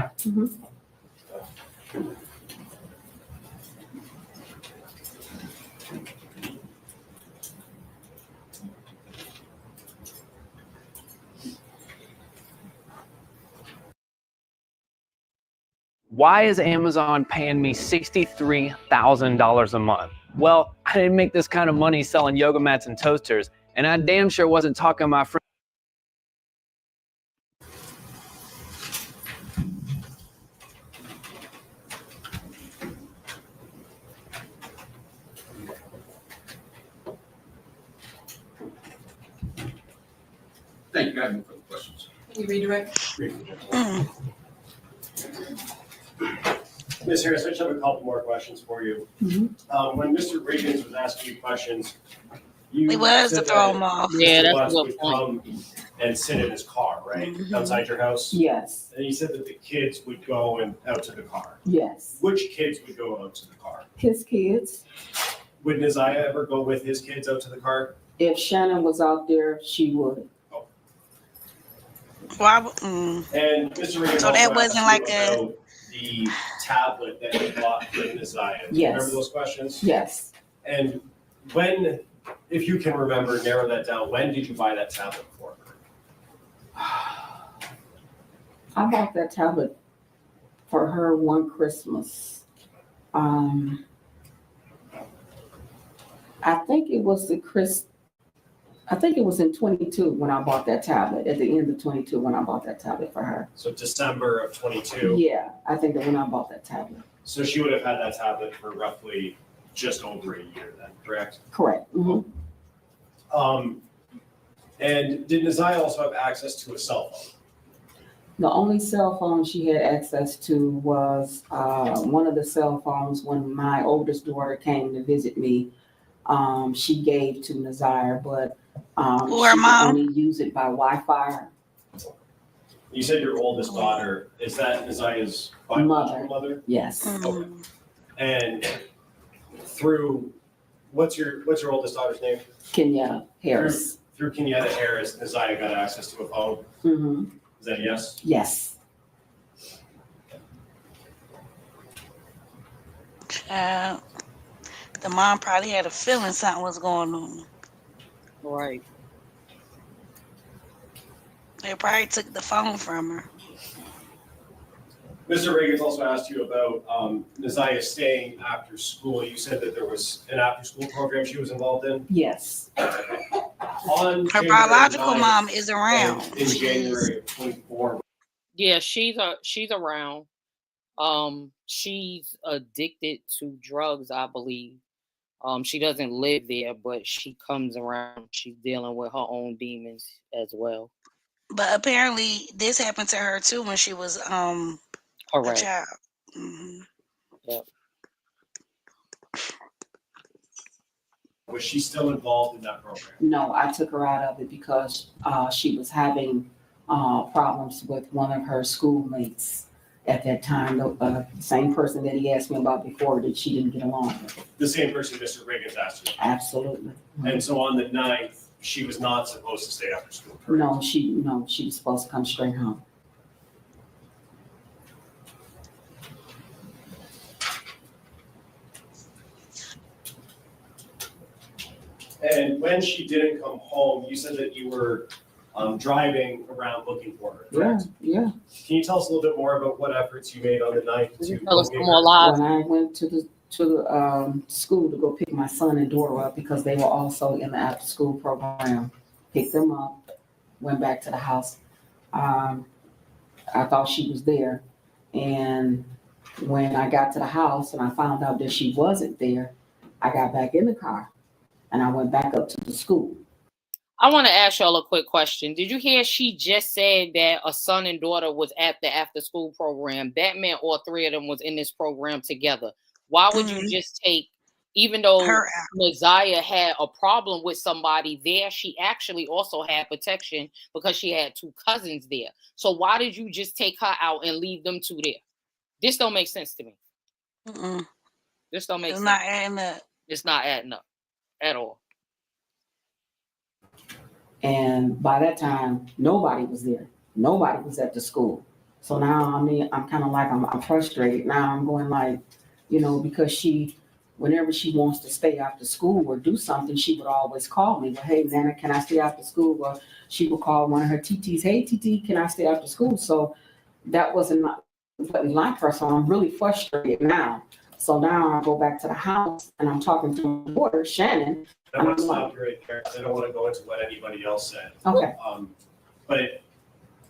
Why is Amazon paying me $63,000 a month? Well, I didn't make this kind of money selling yoga mats and toasters, and I damn sure wasn't talking to my friend. Thank you. I have no further questions. You redirect. Ms. Harris, I just have a couple more questions for you. When Mr. Riggins was asking you questions, you It was to said throw that him off. Yeah, Mr. that's a Butts good would point. come and sit in his car, right, outside your house? Yes, And you said that the kids would go and out to the car. yes. Which kids would go out to the car? His kids. Would Naziyah ever go with his kids out to the car? If Shannon was out there, she would. Why? And Mr. Riggins So also that wasn't asked like you a- about the tablet that you bought for Naziyah. Do you Yes. remember those questions? Yes. And when, if you can remember, narrow that down, when did you buy that tablet for her? I bought that tablet for her one Christmas. I think it was in 22 when I bought that tablet, at the end of 22 when I bought that tablet for her. So December of 22. Yeah, I think that when I bought that tablet. So she would have had that tablet for roughly just over a year then, correct? Correct. And did Naziyah also have access to a cell phone? The only cell phone she had access to was one of the cell phones when my oldest daughter came to visit me. She gave to Naziyah, but Who, she her could mom? only use it by Wi-Fi. You said your oldest daughter, is that Naziyah's Mother. biological mother? Yes, And through, what's your oldest daughter's name? Kimbella Harris. Through Kimbella Harris, Naziyah got access to a phone. Mm-hmm. Is that a yes? Yes. The mom probably had a feeling something was going on. Right. They probably took the phone from her. Mr. Riggins also asked you about Naziyah staying after school. You said that there was an after-school program she was involved in. Yes. On Her January biological 9th mom is around. and in January of 24. Yeah, she's around. She's addicted to drugs, I believe. She doesn't live there, but she comes around. She's dealing with her own demons as well. But apparently this happened to her too when she was a Correct. child. Mm-hmm. Yep. Was she still involved in that program? No, I took her out of it because she was having problems with one of her schoolmates at that time. The same person that he asked me about before that she didn't get along with. The same person Mr. Riggins asked you. Absolutely. And so on the 9th, she was not supposed to stay after school, correct? No, she was supposed to come straight home. And when she didn't come home, you said that you were driving around looking for her, correct? Yeah. Can you tell us a little bit more about what efforts you made on the 9th to Tell us locate some more her? lies. When I went to the school to go pick my son and daughter up because they were also in the after school program, picked them up, went back to the house. I thought she was there, and when I got to the house and I found out that she wasn't there, I got back in the car and I went back up to the school. I want to ask y'all a quick question. Did you hear she just said that a son and daughter was at the after school program? That meant all three of them was in this program together. Why would you just take, even though Her Naziyah had a problem with somebody there, she actually also had protection because she had two cousins there. So why did you just take her out and leave them two there? This don't make sense to me. This don't make It's sense. not adding up. It's not adding up at all. And by that time, nobody was there. Nobody was at the school. So now, I'm kind of like, I'm frustrated. Now I'm going like, because whenever she wants to stay after school or do something, she would always call me. Well, hey, Nana, can I stay after school? Well, she would call one of her TTs, hey, TT, can I stay after school? So that wasn't wouldn't like her, so I'm really frustrated now. So now I go back to the house and I'm talking to my daughter, Shannon. I want to stop you right there, 'cause I don't want to go into what anybody else said. Okay, But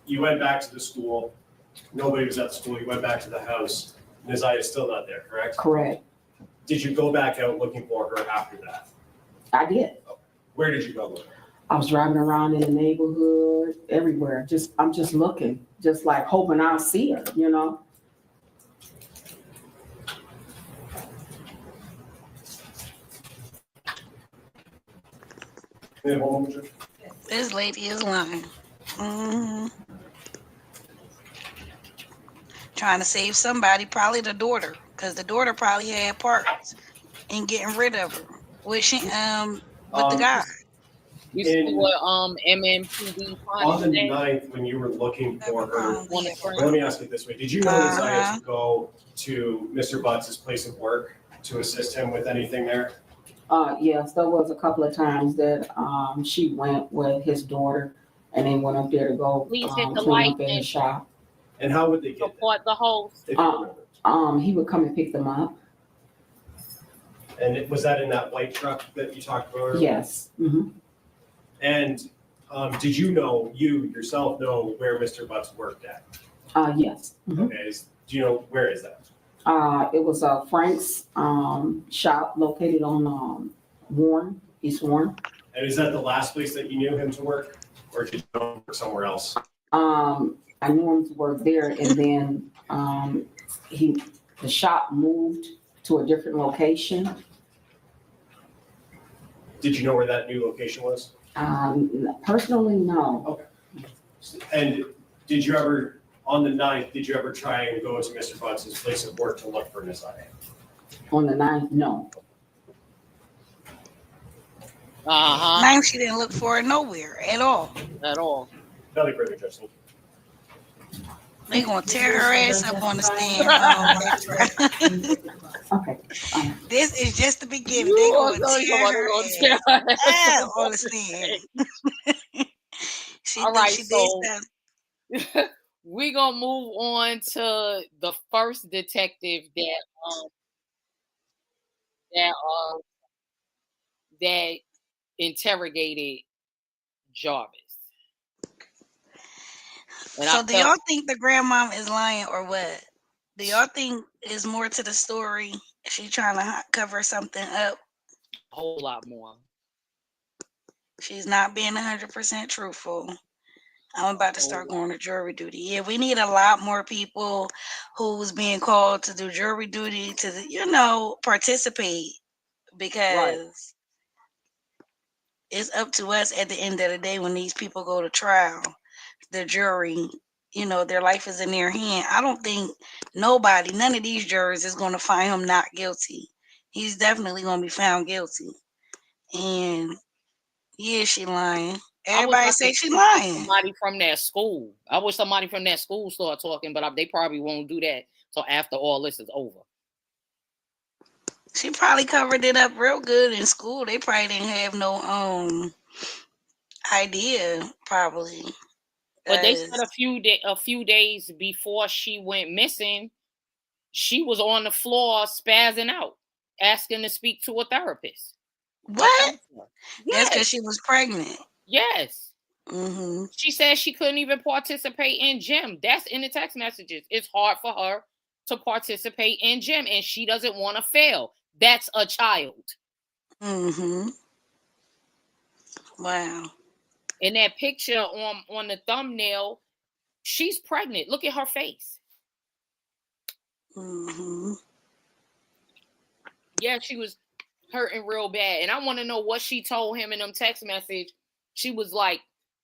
you went back to the school, nobody was at the school, you went back to the house, Naziah's still not there, correct? correct. Did you go back out looking for her after that? I did. Where did you go looking? I was driving around in the neighborhood, everywhere. I'm just looking, just like hoping I'll see her, you know? Yeah, hold on, Jim. This lady is lying. Mhm. Trying to save somebody, probably the daughter, because the daughter probably had parts in getting rid of her. With the guy. You see In- what MMPD On the said? 9th, when you were looking for her, On the front. let me ask it this way, did you know Uh-huh. Naziah to go to Mr. Butts' place of work to assist him with anything there? Yes, there was a couple of times that, she went with his daughter and they went up there to go, Please hit the clean light up in the and shop. And how would they get there? support the host. If you remember? He would come and pick them up. And was that in that white truck that you talked about earlier? Yes. Mm-hmm. And did you yourself know where Mr. Butts worked at? Yes. Mhm. Okay, do you know, where is that? It was Frank's shop located on Warren, East Warren. And is that the last place that you knew him to work? Or did you know him work somewhere else? I knew him to work there, and then the shop moved to a different location. Did you know where that new location was? Personally, no. And did you ever, on the 9th, did you ever try and go to Mr. Butts' place of work to look for Naziah? On the 9th, no. Uh-huh. Name she didn't look for her nowhere at all. At all. Nothing further, Justin. They gonna tear her ass up on the stand. Okay. This is just the beginning. They gonna tear her ass up on the stand. She All thinks right, she did so something. we're gonna move on to the first detective that interrogated Jarvis. And So do y'all think the grandmom is lying or what? Do y'all think there's more to the story? Is she trying to cover something up? a whole lot more. She's not being 100% truthful. I'm about to start going to jury duty. Yeah, we need a lot more people who's being called to do jury duty to, participate, because it's up to us at the end of the day when these people go to trial. The jury, their life is in their hand. I don't think none of these jurors is going to find him not guilty. He's definitely going to be found guilty. And yeah, she lying. Everybody say she lying. Somebody from that school. I wish somebody from that school start talking, but they probably won't do that till after all this is over. She probably covered it up real good in school. They probably didn't have no idea, probably. But they said a few days before she went missing, she was on the floor spazzing out, asking to speak to a therapist. What? Yes. That's because she was pregnant. Yes. Mm-hmm. She said she couldn't even participate in gym. That's in the text messages. It's hard for her to participate in gym, and she doesn't want to fail. That's a child. Mm-hmm. Wow. In that picture on the thumbnail, she's pregnant. Look at her face. Mm-hmm. Yeah, she was hurting real bad. And I want to know what she told him in them text message. She was like,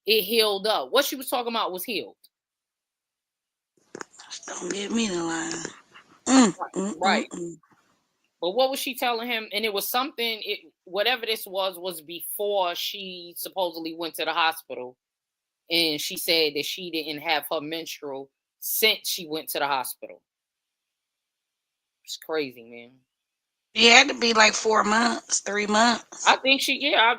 it healed up. What she was talking about was healed. Don't get me the line. Right. But what was she telling him? And it was something, whatever this was before she supposedly went to the hospital. And she said that she didn't have her menstrual since she went to the hospital. It's crazy, man. It had to be like 4 months, 3 months. I think how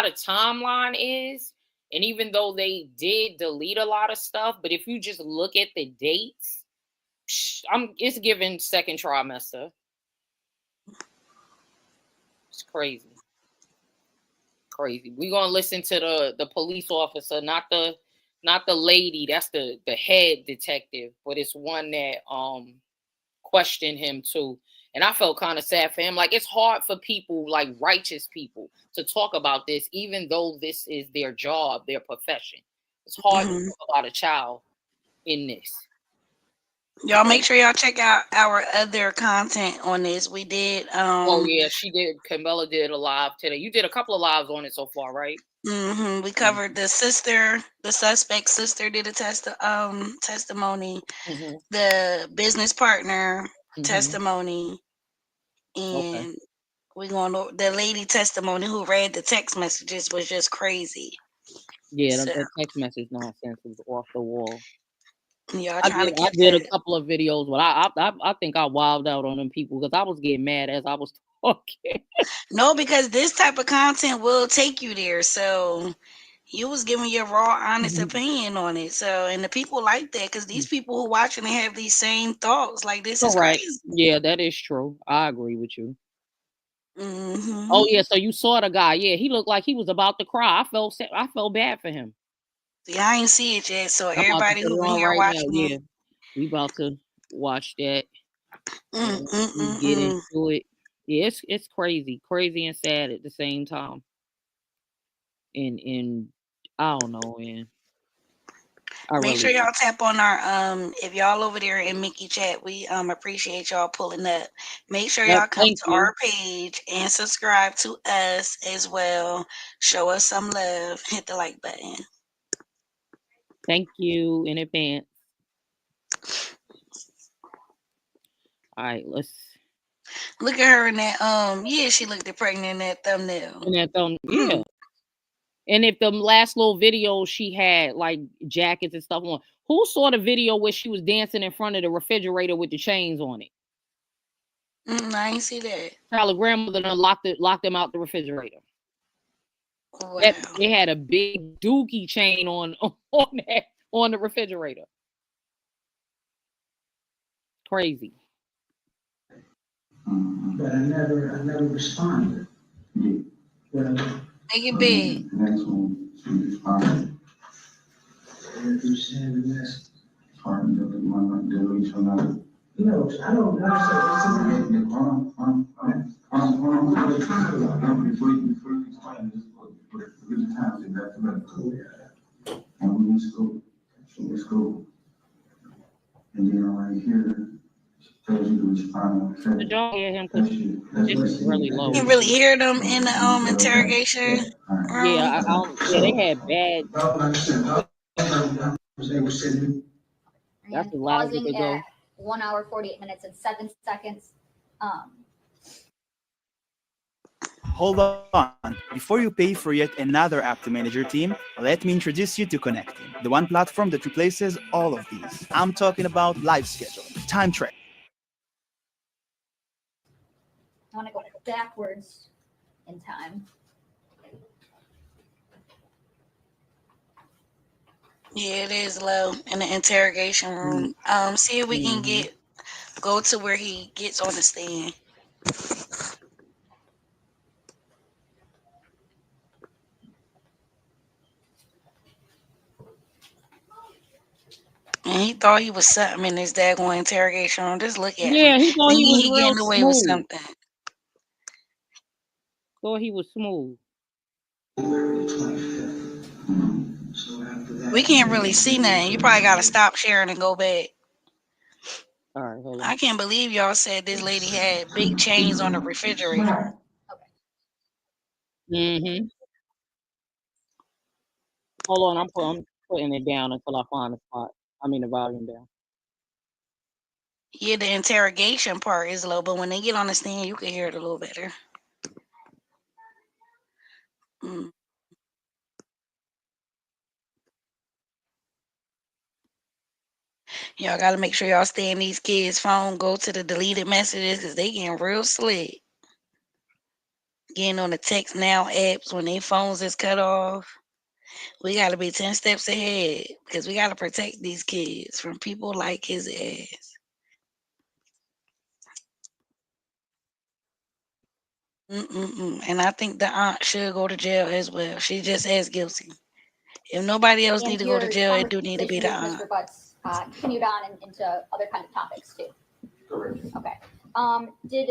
the timeline is, And even though they did delete a lot of stuff, but if you just look at the dates, it's given second trimester. It's crazy. Crazy. We're gonna listen to the police officer, not the lady. That's the head detective, but it's one that questioned him too. And I felt kind of sad for him. Like, it's hard for people, like righteous people, to talk about this, even though this is their job, their profession. It's hard to talk about a child in this. Y'all make sure y'all check out our other content on this. We did. Oh yeah, she did. Kimbella did a live today. You did a couple of lives on it so far, right? We covered the suspect's sister did a testimony, the business partner testimony, and we going to the lady testimony who read the text messages was just crazy. Yeah, that text message nonsense was off the wall. Y'all I did a couple of videos, but I think I wilded out on them people because I was getting mad as I was talking. No, because this type of content will take you there. So you was giving your raw, honest opinion on it. So, and the people like that because these people who watching and have these same thoughts, like this is crazy. Yeah, that is true. I agree with you. Oh yeah, so you saw the guy? Yeah, he looked like he was about to cry. I felt bad for him. See, I ain't see it yet. So everybody who's in here watching it, yeah, we about to watch that. Get into it. Yeah, it's crazy and sad at the same time. And I don't know, man. Make sure y'all tap on our if y'all over there in Mickey chat, we appreciate y'all pulling up. Make sure y'all come to our page and subscribe to us as well. Show us some love. Hit the like button. Thank you in advance. All right, let's look at her in that. Yeah, she looked pregnant in that thumbnail. Yeah. And if the last little video she had like jackets and stuff on, who saw the video where she was dancing in front of the refrigerator with the chains on it? I ain't see that. Her grandmother done locked them out the refrigerator. Wow. They had a big dookie chain on the refrigerator. Crazy. But I never responded. Make it big. Next one, she responded. You send the message. No, I don't know. Before you explain this, for the times in that and we went to school. So let's go. And then right here, tells you to respond. Did y'all hear him? This is really low. You can really hear them in the interrogation room. Yeah, they had bad. That's as loud as it could go. 1 hour, 48 minutes, and 7 seconds. Hold on. Before you pay for yet another app to manage your team, let me introduce you to Connecting, the one platform that replaces all of these. I'm talking about live scheduling, time track. I want to go backwards in time. Yeah, it is low in the interrogation room. See if we can go to where he gets on the stand. And he thought he was something in his daggone interrogation room. Just look at him. Yeah, he thought he was getting away with something. Thought he was smooth. We can't really see nothing. You probably got to stop sharing and go back. All right, hold on. I can't believe y'all said this lady had big chains on the refrigerator. Hold on, I'm putting it down until I find the spot. I mean the volume down. Yeah, the interrogation part is low, but when they get on the stand, you can hear it a little better. Y'all got to make sure y'all stay in these kids' phone. Go to the deleted messages because they getting real slick. Getting on the text now apps when their phones is cut off. We got to be 10 steps ahead because we got to protect these kids from people like his ass. And I think the aunt should go to jail as well. She just as guilty. If nobody else need to go to jail, it do need to be the aunt. Mr. Butts continued on into other kind of topics too. Correct. Okay. Did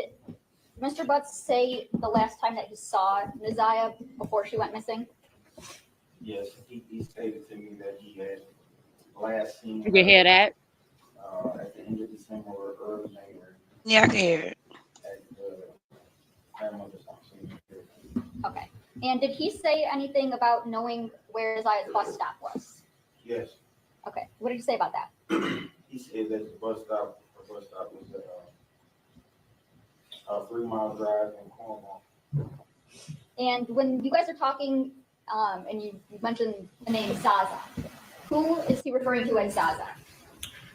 Mr. Butts say the last time that he saw Naziyah before she went missing? Yes, he stated to me that he had last seen You can hear that? at the end of December or early January Yeah, I can hear it. at the grandmother's house. Okay. And did he say anything about knowing where Naziyah's bus stop was? Yes, Okay. What did he say about that? he said that the bus stop was a 3-mile drive in Cornwall. And when you guys are talking, and you mentioned the name Zaza, who is he referring to as Zaza?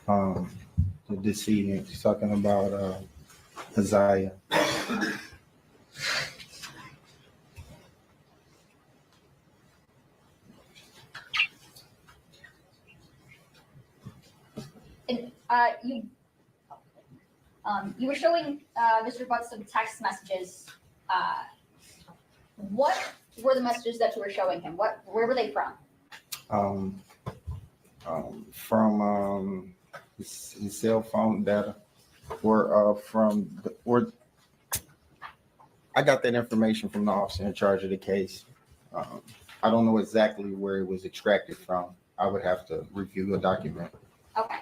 The decedent. He's talking about Naziyah. And you were showing Mr. Butts some text messages. What were the messages that you were showing him? Where were they from? From his cell phone data, or I got that information from the officer in charge of the case. I don't know exactly where it was extracted from. I would have to review the document. Okay.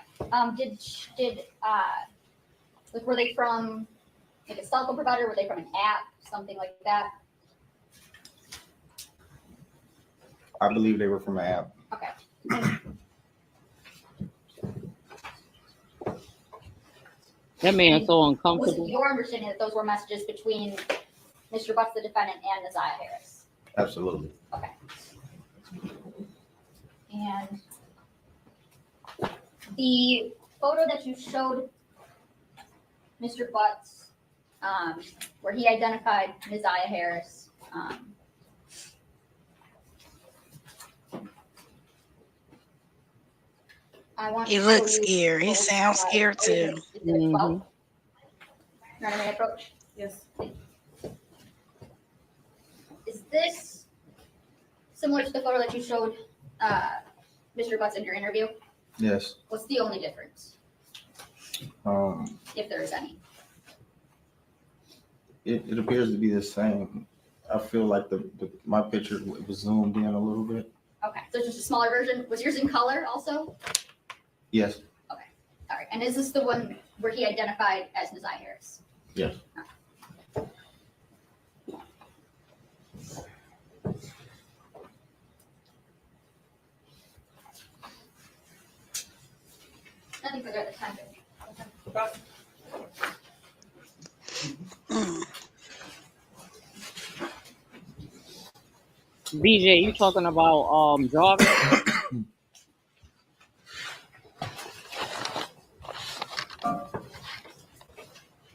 Were they from like a cell phone provider? Were they from an app, something like that? I believe they were from an app. Okay. That man's so Was uncomfortable. it your understanding that those were messages between Mr. Butts, the defendant, and Naziyah Harris? Absolutely. Okay. And the photo that you showed Mr. Butts, where he identified Naziyah Harris, I want He to looks show you scared. He both, sounds scared too. Exhibit 12. Ready to approach? Yes. Is this similar to the photo that you showed Mr. Butts in your interview? Yes. What's the only difference, if there is any? It appears to be the same. I feel like my picture was zoomed in a little bit. Okay, so it's just a smaller version. Was yours in color also? Yes. Okay, all right. And is this the one where he identified as Naziyah Harris? Yes. Nothing further at the time. BJ, you talking about Jarvis?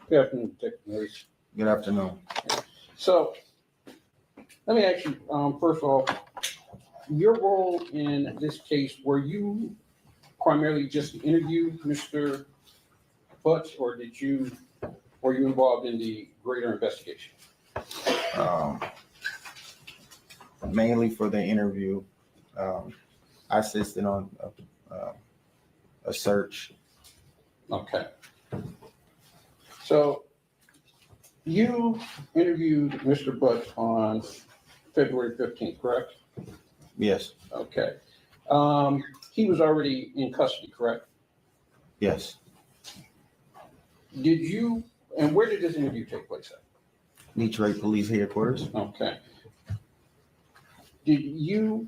Good afternoon, Detective Harris. Good afternoon. So, let me ask you, first of all, your role in this case, were you primarily just to interview Mr. Butts, or were you involved in the greater investigation? Mainly for the interview. I assisted on a search. Okay. So you interviewed Mr. Butts on February 15th, correct? Yes. Okay. He was already in custody, correct? Yes. And where did this interview take place at? Detroit Police Headquarters. Okay. Did you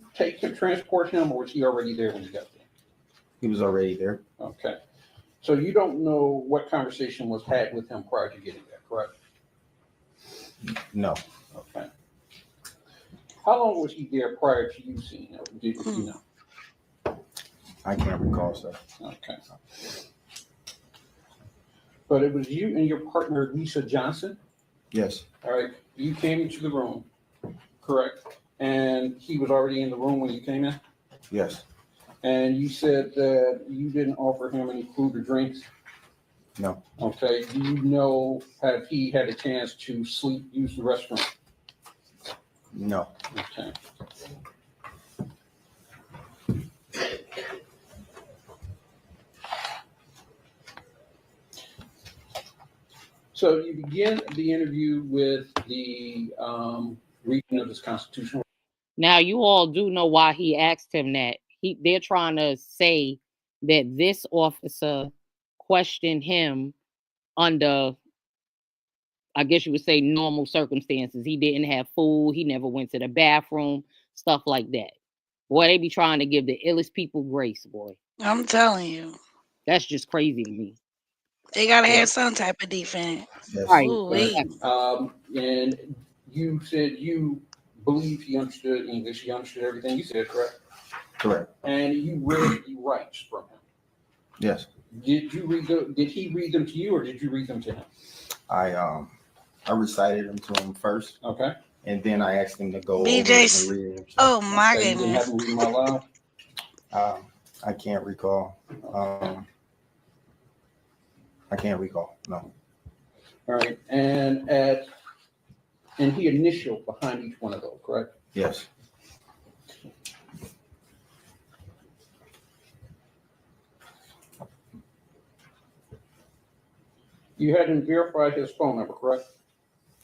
transport him, or was he already there when you got there? He was already there. Okay. So you don't know what conversation was had with him prior to getting there, correct? No. Okay. How long was he there prior to you seeing him? Did you know? I can't recall, sir. Okay. But it was you and your partner, Lisa Johnson? Yes. All right. You came into the room, correct? And he was already in the room when you came in? Yes. And you said that you didn't offer him any food or drinks? No. Okay. Do you know, have he had a chance to sleep, use the restroom? No. Okay. So you begin the interview with the reading of his constitutional. Now you all do know why he asked him that. They're trying to say that this officer questioned him under, I guess you would say, normal circumstances. He didn't have food. He never went to the bathroom, stuff like that. Boy, they be trying to give the illest people grace, boy. I'm telling you. That's just crazy to me. They gotta have some type of defense. Right. Ooh-wee. And you said you believe he understood English. He understood everything you said, correct? Correct. And you read the rights from him. Yes. Did you read them? Did he read them to you, or did you read them to him? I recited them to him first. Okay. And then I asked him to go over BJ, and read them. oh my Okay, you didn't have goodness. him read them out loud? I can't recall. I can't recall. No. All right. And he initialed behind each one of those, correct? Yes. You had him verify his phone number, correct?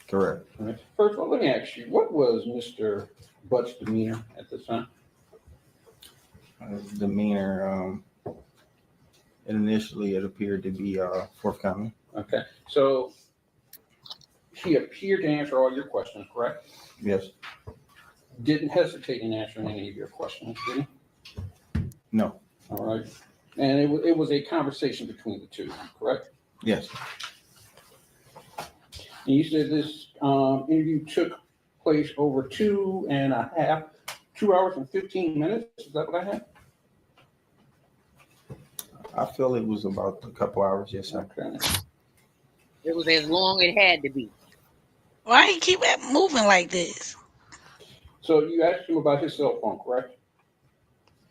Correct. All right. First of all, let me ask you, what was Mr. Butt's demeanor at this time? Demeanor. Initially, it appeared to be forthcoming. Okay. So he appeared to answer all your questions, correct? Yes. Didn't hesitate in answering any of your questions, did he? No. All right. And it was a conversation between the two, correct? Yes. And you said this interview took place over 2 hours and 15 minutes. Is that what I have? I feel it was about a couple hours. Yes, sir. Okay. It was as long as it had to be. Why he keep moving like this? So you asked him about his cell phone, correct?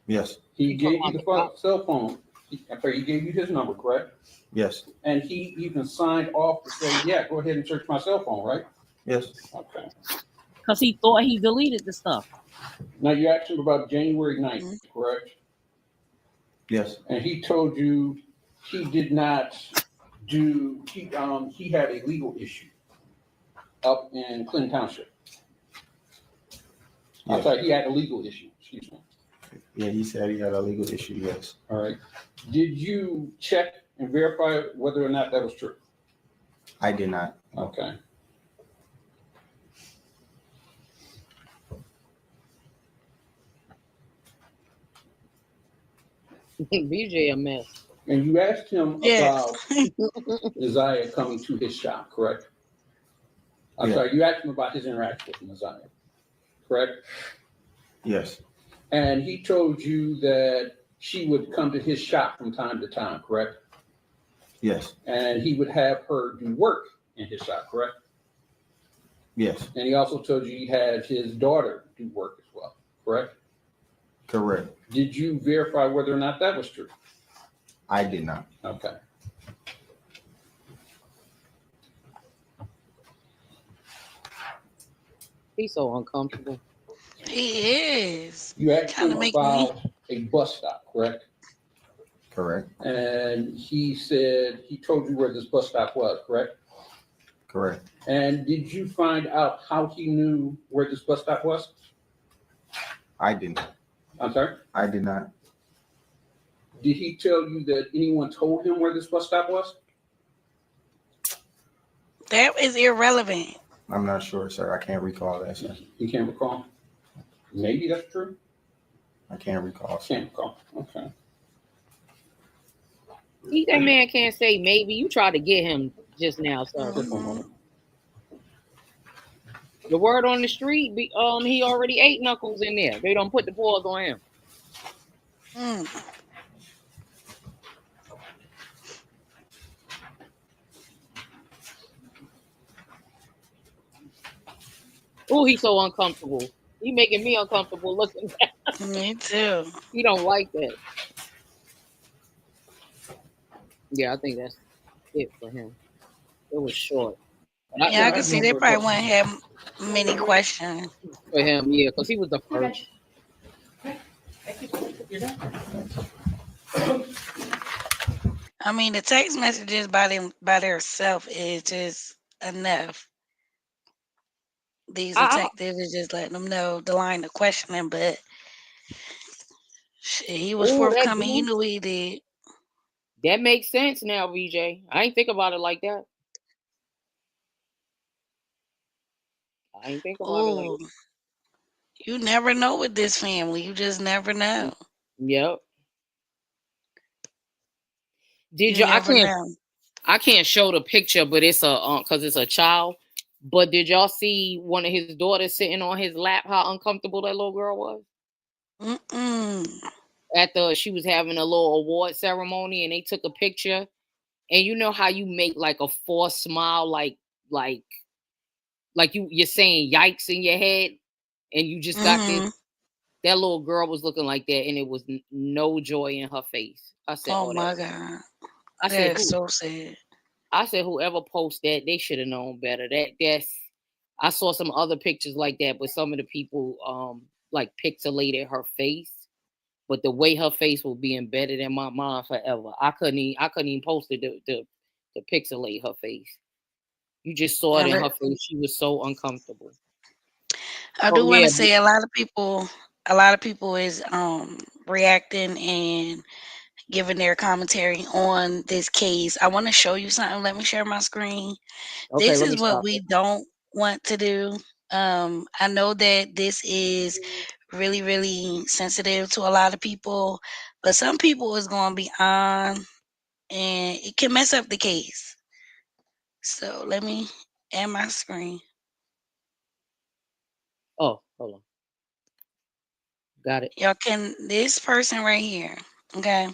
Yes. He gave you the cell phone. He gave you his number, correct? Yes. And he even signed off to say, yeah, go ahead and search my cell phone, right? Yes. Okay. Because he thought he deleted the stuff. Now you asked him about January 9th, correct? Yes. And he told you he did not do, he had a legal issue up in Clinton Township. I'm sorry, he had a legal issue, excuse me. Yeah, he said he had a legal issue, yes. All right. Did you check and verify whether or not that was true? I did not. Okay. BJ a mess. And you asked him Yes. about Naziyah coming to his shop, correct? I'm Yeah. sorry, you asked him about his interaction with Naziyah, correct? Yes. And he told you that she would come to his shop from time to time, correct? Yes. And he would have her do work in his shop, correct? Yes. And he also told you he had his daughter do work as well, correct? Correct. Did you verify whether or not that was true? I did not. Okay. He's so uncomfortable. He is. You asked Trying him to make about a bus stop, correct? Correct. And he said he told you where this bus stop was, correct? Correct. And did you find out how he knew where this bus stop was? I did not. I'm sorry? I did not. Did he tell you that anyone told him where this bus stop was? That is irrelevant. I'm not sure, sir. I can't recall that, sir. You can't recall? Maybe that's true. I can't recall, sir. Can't recall. Okay. That man can't say maybe. You tried to get him just now, sir. Just one moment. The word on the street, he already ate Knuckles in there. They don't put the paws on him. Oh, he's so uncomfortable. He making me uncomfortable looking at him. Me too. He don't like that. Yeah, I think that's it for him. It was short. But Yeah, I can see they remember probably wouldn't have many questions. for him, yeah, because he was the first. I mean, the text messages by themselves is just enough. These detectives is just letting them know the line of questioning, but shit, he was forthcoming. He knew what he did. That makes sense now, VJ. I ain't think about it like that. I ain't think about it like that. You never know with this family. You just never know. Yep. Did you y'all? I can't show the picture, but it's a because it's a child. But did y'all see one of his daughters sitting on his lap? How uncomfortable that little girl was. She was having a little award ceremony, and they took a picture. And you know how you make like a forced smile, like you're saying yikes in your head, and you just got this. That little girl was looking like that, and it was no joy in her face. I said, "Oh my God, I said, that's so sad." I said, whoever posted that, they should have known better. That's. I saw some other pictures like that, but some of the people like pixelated her face, but the way her face will be embedded in my mind forever. I couldn't even post it to pixelate her face. You just saw it in her face. She was so uncomfortable. I do want to say a lot of people is reacting and giving their commentary on this case. I want to show you something. Let me share my screen. Okay, this is what we don't want to do. I know that this is really, really sensitive to a lot of people, but some people is going to be on and it can mess up the case. So let me add my screen. Oh, hold on. Got it. Y'all this person right here, okay?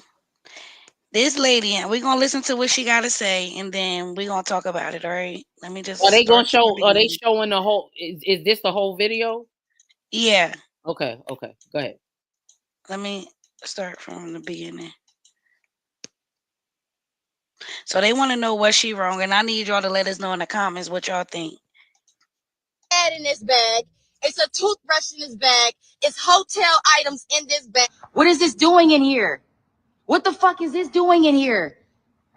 This lady, and we're going to listen to what she got to say, and then we're going to talk about it, all right? Let me just Are they going to show, are they showing the whole, is this the whole video? Yeah. Okay, go ahead. Let me start from the beginning. So they want to know what she wrong, and I need y'all to let us know in the comments what y'all think. In this bag, it's a toothbrush in this bag, it's hotel items in this bag. What is this doing in here? What the fuck is this doing in here?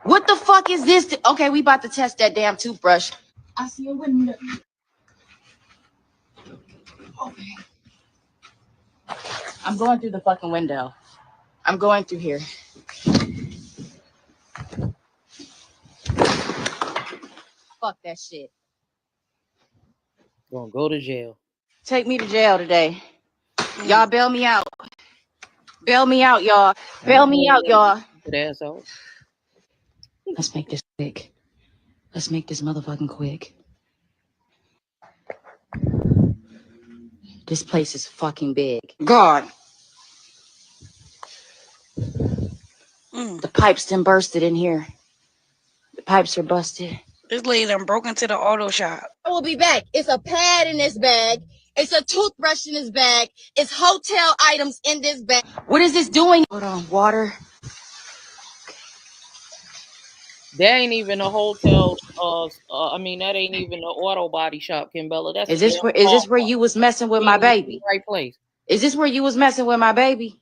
What the fuck is this? Okay, we about to test that damn toothbrush. I see a window. Okay. I'm going through the fucking window. I'm going through here. Fuck that shit. Gonna go to jail. Take me to jail today. Y'all bail me out. Bail me out, y'all. Bail me out, y'all. Let's make this quick. Let's make this motherfucking quick. This place is fucking big. God. The pipes done bursted in here. The pipes are busted. This lady done broke into the auto shop. I will be back. It's a pad in this bag. It's a toothbrush in this bag. It's hotel items in this bag. What is this doing? Hold on, water. That ain't even a hotel. I mean, that ain't even an auto body shop, Kimbella. That's Is this where you was messing with my baby? Right place. Is this where you was messing with my baby?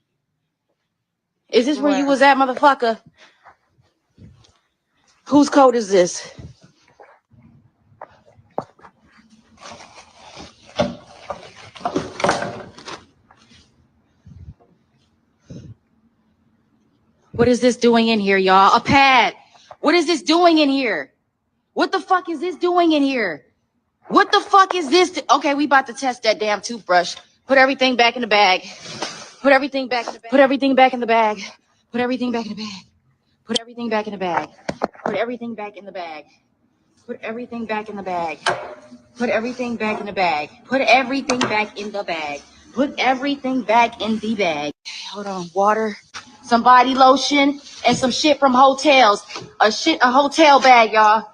Is this where you was at, motherfucker? Whose coat is this? What is this doing in here, y'all? A pad. What is this doing in here? What the fuck is this doing in here? What the fuck is this? Okay, we about to test that damn toothbrush. Put everything back in the bag. Put everything back in the bag. Put everything back in the bag. Put everything back in the bag. Put everything back in the bag. Put everything back in the bag. Put everything back in the bag. Put everything back in the bag. Put everything back in the bag. Put everything back in the bag. Hold on, water, some body lotion, and some shit from hotels. A hotel bag, y'all.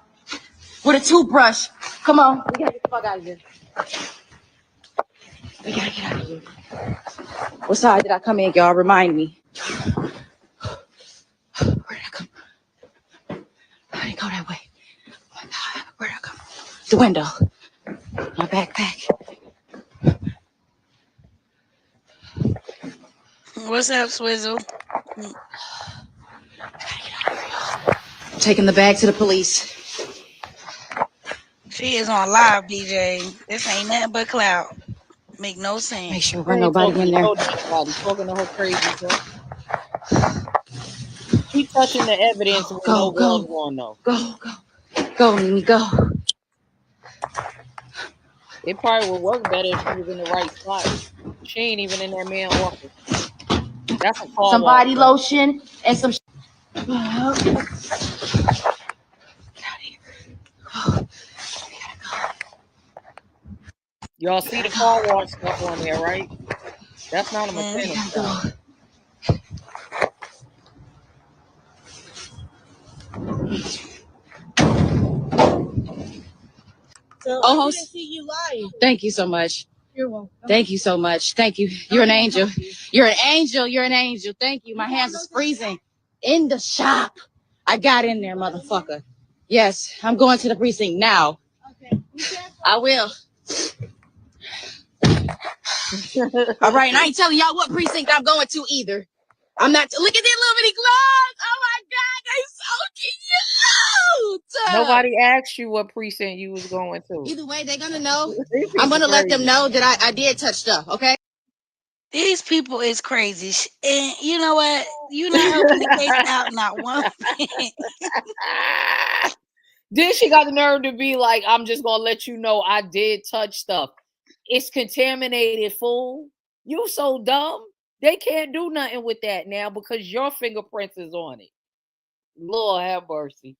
With a toothbrush. Come on, we gotta get the fuck out of here. We gotta get out of here. What side did I come in, y'all? Remind me. Where did I come? I didn't go that way. Oh my God, where did I come? The window. My backpack. What's up, Swizzle? Taking the bag to the police. She is on live, BJ. This ain't nothing but clout. Make no sense. Make sure there's nobody in there. Talking to her crazy stuff. She touching the evidence with no gloves on though. Go, Mimi, go. It probably would work better if she was in the right spot. She ain't even in that man's office. That's a call. Some body lotion and some. Y'all see the car wash stuff on there, right? That's not a mechanic shop. So I didn't see you live. Thank you so much. You're welcome. Thank you so much. Thank you. You're an angel. You're an angel. You're an angel. Thank you. My hands is freezing. In the shop. I got in there, motherfucker. Yes, I'm going to the precinct now. Okay. I will. All right, and I ain't telling y'all what precinct I'm going to either. I'm not. Look at these little bitty gloves. Oh my God, they so cute. Nobody asked you what precinct you was going to. Either way, they're gonna know. I'm gonna let them know that I did touch stuff. Okay. These people is crazy. And you know what? You're not helping the case out, not one bit. Then she got the nerve to be like, I'm just gonna let you know I did touch stuff. It's contaminated, fool. You so dumb. They can't do nothing with that now because your fingerprints is on it. Lord have mercy.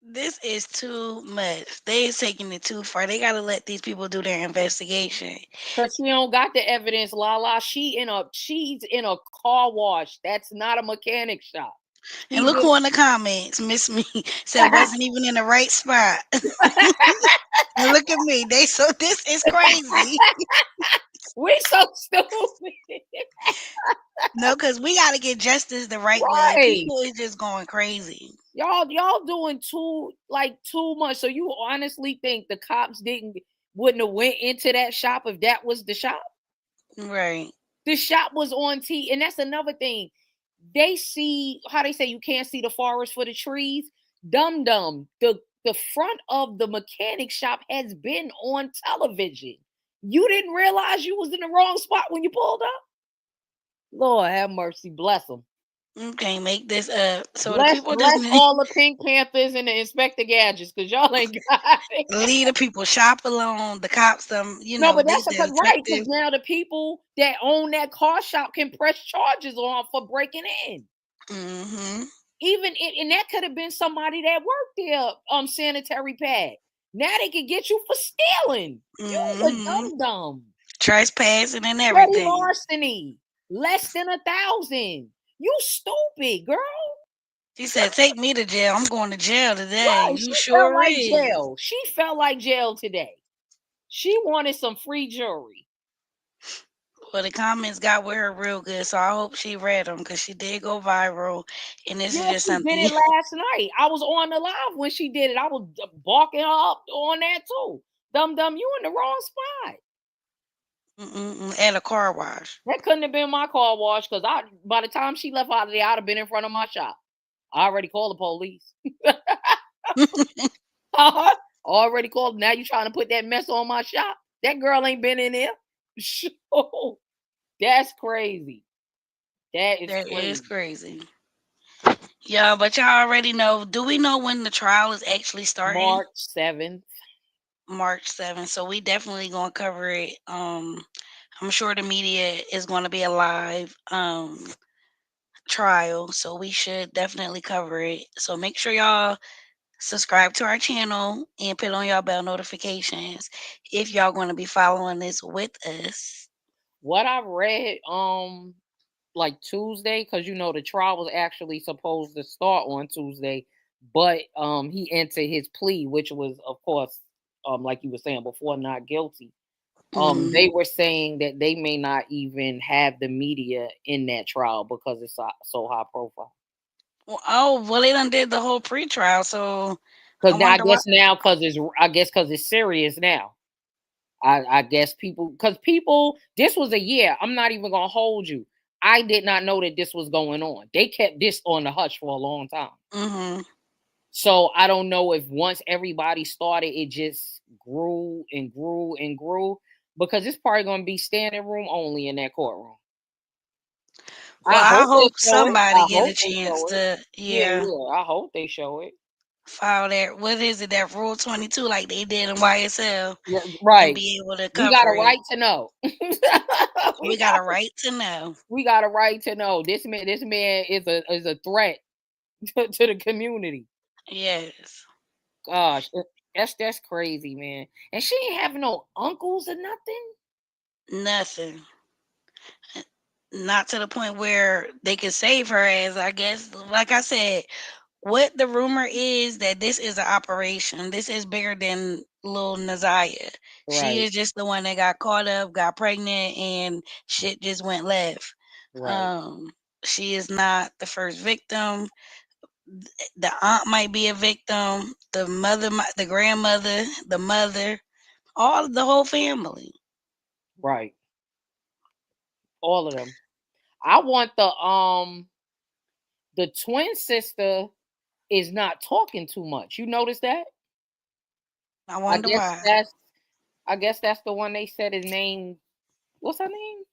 This is too much. They is taking it too far. They gotta let these people do their investigation. Cause she don't got the evidence, Lala. She's in a car wash. That's not a mechanic shop. And look who in the comments, Miss Me, said wasn't even in the right spot. And look at me. This is crazy. We so stupid. No, because we gotta get justice the right way. People is just going crazy. Y'all doing too much. So you honestly think the cops wouldn't have went into that shop if that was the shop? Right. The shop was on T, and that's another thing. They see how they say you can't see the forest for the trees. Dum. The front of the mechanic shop has been on television. You didn't realize you was in the wrong spot when you pulled up? Lord have mercy, bless them. Okay, make this up. So bless, the people bless just all the Pink Panthers and the Inspector Gadgets, because y'all ain't got it. Leave the people shop alone. The cops, No, but that's because because now the people that own that car shop can press charges on for breaking in. Mm-hmm. And that could have been somebody that worked there, sanitary pad. Now they can get you for stealing. Mm-hmm. You dumb. Trespassing and everything. Larceny. Less than 1,000. You stupid, girl. She said, take me to jail. I'm going to jail today. Right, you she sure felt like is. jail. She felt like jail today. She wanted some free jewelry. Well, the comments got with her real good, so I hope she read them because she did go viral. And this is just something. She did it last night. I was on the live when she did it. I was barking her up on that too. Dum, you in the wrong spot. At a car wash. That couldn't have been my car wash because by the time she left out of there, I'd have been in front of my shop. I already called the police. Already called. Now you trying to put that mess on my shop? That girl ain't been in there. That's crazy. That is crazy. Yeah, but y'all already know. Do we know when the trial is actually starting? March 7th. March 7th. So we definitely gonna cover it. I'm sure the media is gonna be a live trial, so we should definitely cover it. So make sure y'all subscribe to our channel and put on y'all bell notifications if y'all going to be following this with us. What I read like Tuesday, because the trial was actually supposed to start on Tuesday, but he entered his plea, which was of course like you were saying before, not guilty. They were saying that they may not even have the media in that trial because it's so high profile. Well, they done did the whole pre-trial, so Because now because it's serious now. I guess people, this was a year. I'm not even gonna hold you. I did not know that this was going on. They kept this on the hush for a long time. So I don't know if once everybody started, it just grew and grew and grew, because it's probably gonna be standing room only in that courtroom. Well, I hope they show it. somebody I get hope a they chance show it. to, Yeah, I hope they show it. file that. What is it? That Rule 22, like they did in YSL, Yeah, and right. be able to We got a cover right it. to know. We got a right to know. We got a right to know. This man is a threat to the community. Yes. Gosh, that's crazy, man. And she ain't having no uncles or nothing. Nothing. Not to the point where they could save her ass, I guess. Like I said, what the rumor is that this is an operation. This is bigger than little Naziyah. She Right. is just the one that got caught up, got pregnant, and shit just went left. Right. She is not the first victim. The aunt might be a victim. The mother, the grandmother, the mother, the whole family. Right. All of them. I want the twin sister is not talking too much. You notice that? I wonder why. I guess that's the one they said his name. What's her name?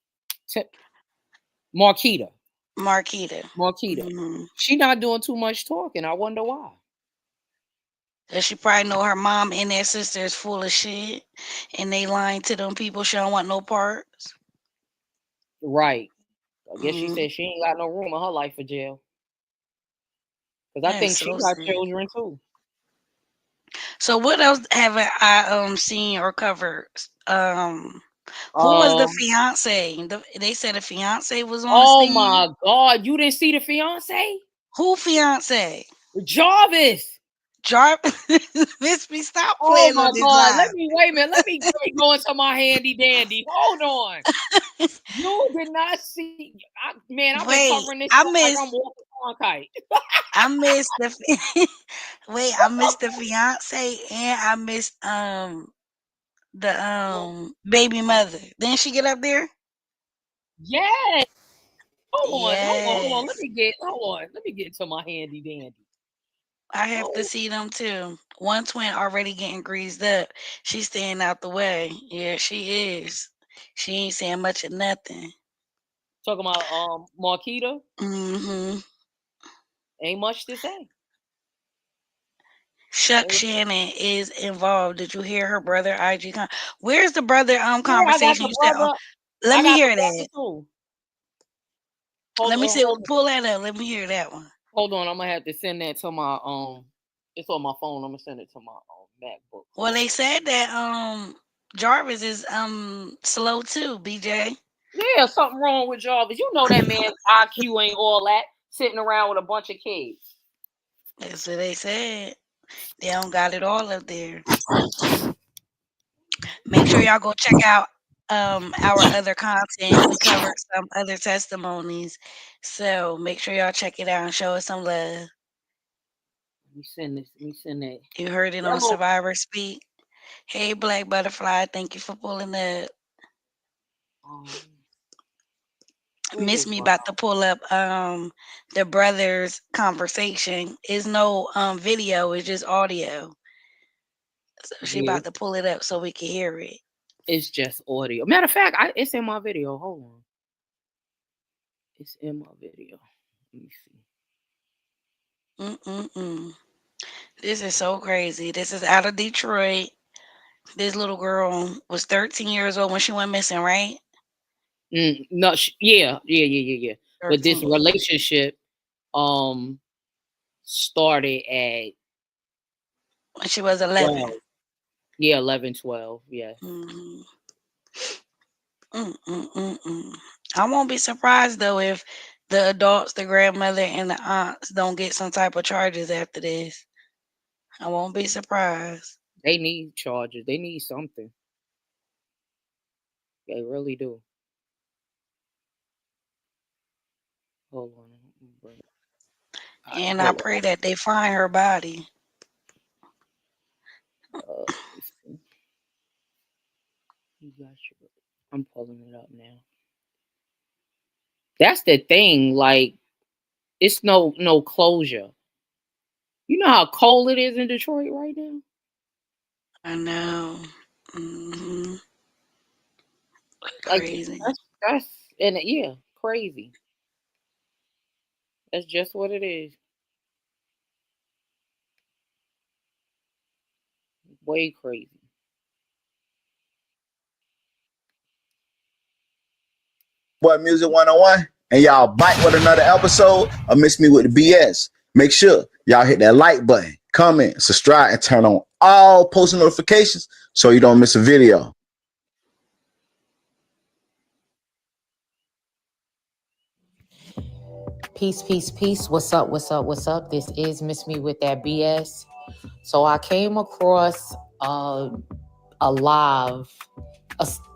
Marquita. Mm-hmm. She not doing too much talking. I wonder why. Does she probably know her mom and their sister is full of shit, and they lying to them people she don't want no parts? Right. I guess she said she ain't got no room in her life for jail. Because I think she got children too. So what else haven't I seen or covered? Who was the fiance? They said the fiance was on the stand. Oh my God, you didn't see the fiance? Who fiance? Jarvis. Miss me, stop Oh playing my on this God. live. Wait a minute. Let me go into my handy dandy. Hold on. You did not see. Man, I've been covering this like I'm walking on kite. I missed the I missed the fiance, and I missed the baby mother. Didn't she get up there? Yes. Hold on. Yes. Let me get to my handy dandy. I have to see them too. One twin already getting greased up. She's staying out the way. Yeah, she is. She ain't saying much of nothing. Talking about Marquita. Mm-hmm. Ain't much to say. Shuck Shannon is involved. Did you hear her brother IG? Where's the brother conversation you said? Let me hear that. Let me see. Pull that up. Let me hear that one. Hold on, I'm gonna have to send that to my it's on my phone. I'm gonna send it to my MacBook. Well, they said that Jarvis is slow too, BJ. Yeah, something wrong with Jarvis. You know that man's IQ ain't all that, sitting around with a bunch of kids. That's what they said. They don't got it all up there. Make sure y'all go check out our other content. We covered some other testimonies. So make sure y'all check it out and show us some love. Let me send that. You heard it on Survivor Speak. Hey, Black Butterfly, thank you for pulling up. Miss Me about to pull up the brothers' conversation. Is no video, it's just audio. So she about to pull it up so we can hear it. It's just audio. Matter of fact, it's in my video. Hold on. It's in my video. Let me see. This is so crazy. This is out of Detroit. This little girl was 13 years old when she went missing, right? No, yeah. But this relationship started at when she was 11. 12. Yeah, 11, 12. Yeah. I won't be surprised though if the adults, the grandmother, and the aunts don't get some type of charges after this. I won't be surprised. They need charges. They need something. They really do. Hold on. And I pray that they find her body. You got your, I'm pulling it up now. That's the thing. Like, it's no closure. You know how cold it is in Detroit right now? I know. Like, Crazy. that's and yeah, crazy. That's just what it is. Way crazy. Boy, Music 101, and y'all back with another episode of Miss Me with the BS. Make sure y'all hit that like button, comment, subscribe, and turn on all post notifications so you don't miss a video. Peace, peace, peace. What's up? What's up? What's up? This is Miss Me with that BS. So I came across a live,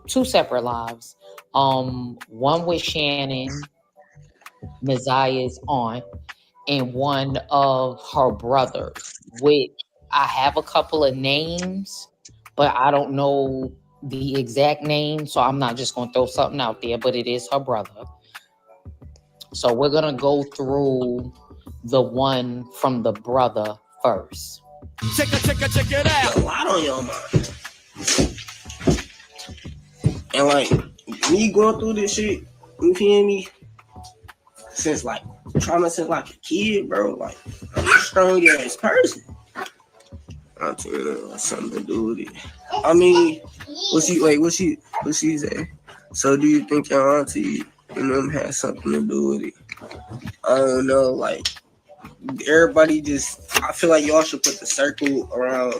two separate lives. One with Shannon, Naziyah's aunt, and one of her brothers, which I have a couple of names, but I don't know the exact name, so I'm not just going to throw something out there, but it is her brother. So we're going to go through the one from the brother first. Check it out. A lot on your mind. And like, me going through this shit, you feel me? Since like, trauma since like a kid, bro. Like, I'm a strong ass person. I'll tell you that something to do with it. I mean, what she say? So do you think your auntie and them had something to do with it? I don't know, like, everybody just, I feel like y'all should put the circle around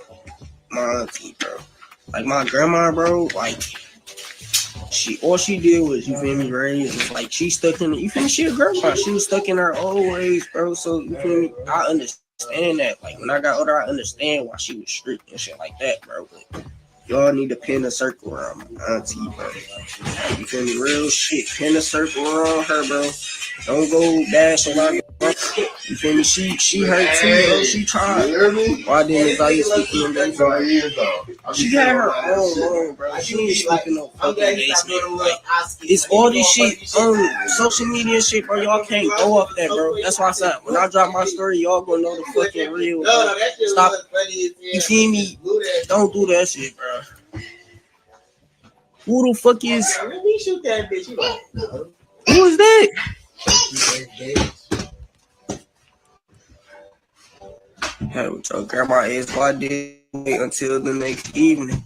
my auntie, bro. Like, my grandma, bro, like, all she did was, you feel me, raise. It's like, she stuck in, you feel me, she a grandma. She was stuck in her old ways, bro, so, you feel me, I understand that. Like, when I got older, I understand why she was strict and shit like that, bro, but y'all need to pin a circle around my auntie, bro. You feel me? Real shit. Pin a circle around her, bro. Don't go bash a lot. You feel me? She hurt too, bro. She tried. Why didn't Naziyah sleep in the basement? She had her own room, bro. She didn't sleep in no fucking basement. Like, it's all this shit on social media shit, bro. Y'all can't go off that, bro. That's why I said when I drop my story, y'all gonna know the fucking real. Bro. Stop. You feel me? Don't do that shit, bro. Who the fuck is? Let me shoot that bitch. Who is that? Hey, what your grandma is? Why did wait until the next evening?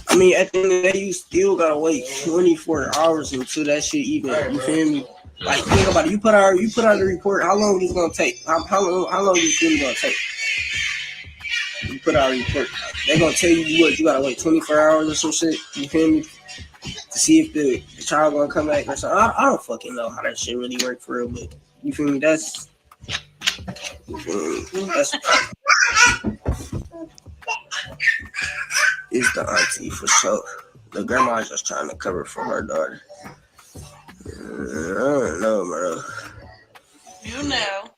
I mean, at the end of the day, you still gotta wait 24 hours until that shit even. You feel me? Like, think about it. You put out a report. How long is it gonna take? How long is it really gonna take? You put out a report. They gonna tell you what you gotta wait 24 hours or some shit. You feel me? To see if the child gonna come back or something. I don't fucking know how that shit really work for real, but you feel me? That's it's the auntie for sure. The grandma is just trying to cover for her daughter. I don't know, bro. You know.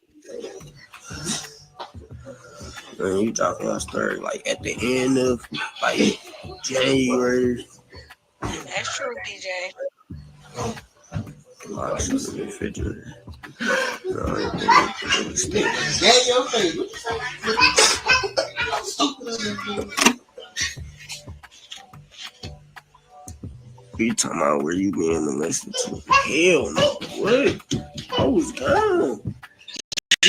When you dropping your story like at the end of like January. That's true, DJ. Oh, she's in the refrigerator. You talking about where you being molested to? Hell no. What? I was gone.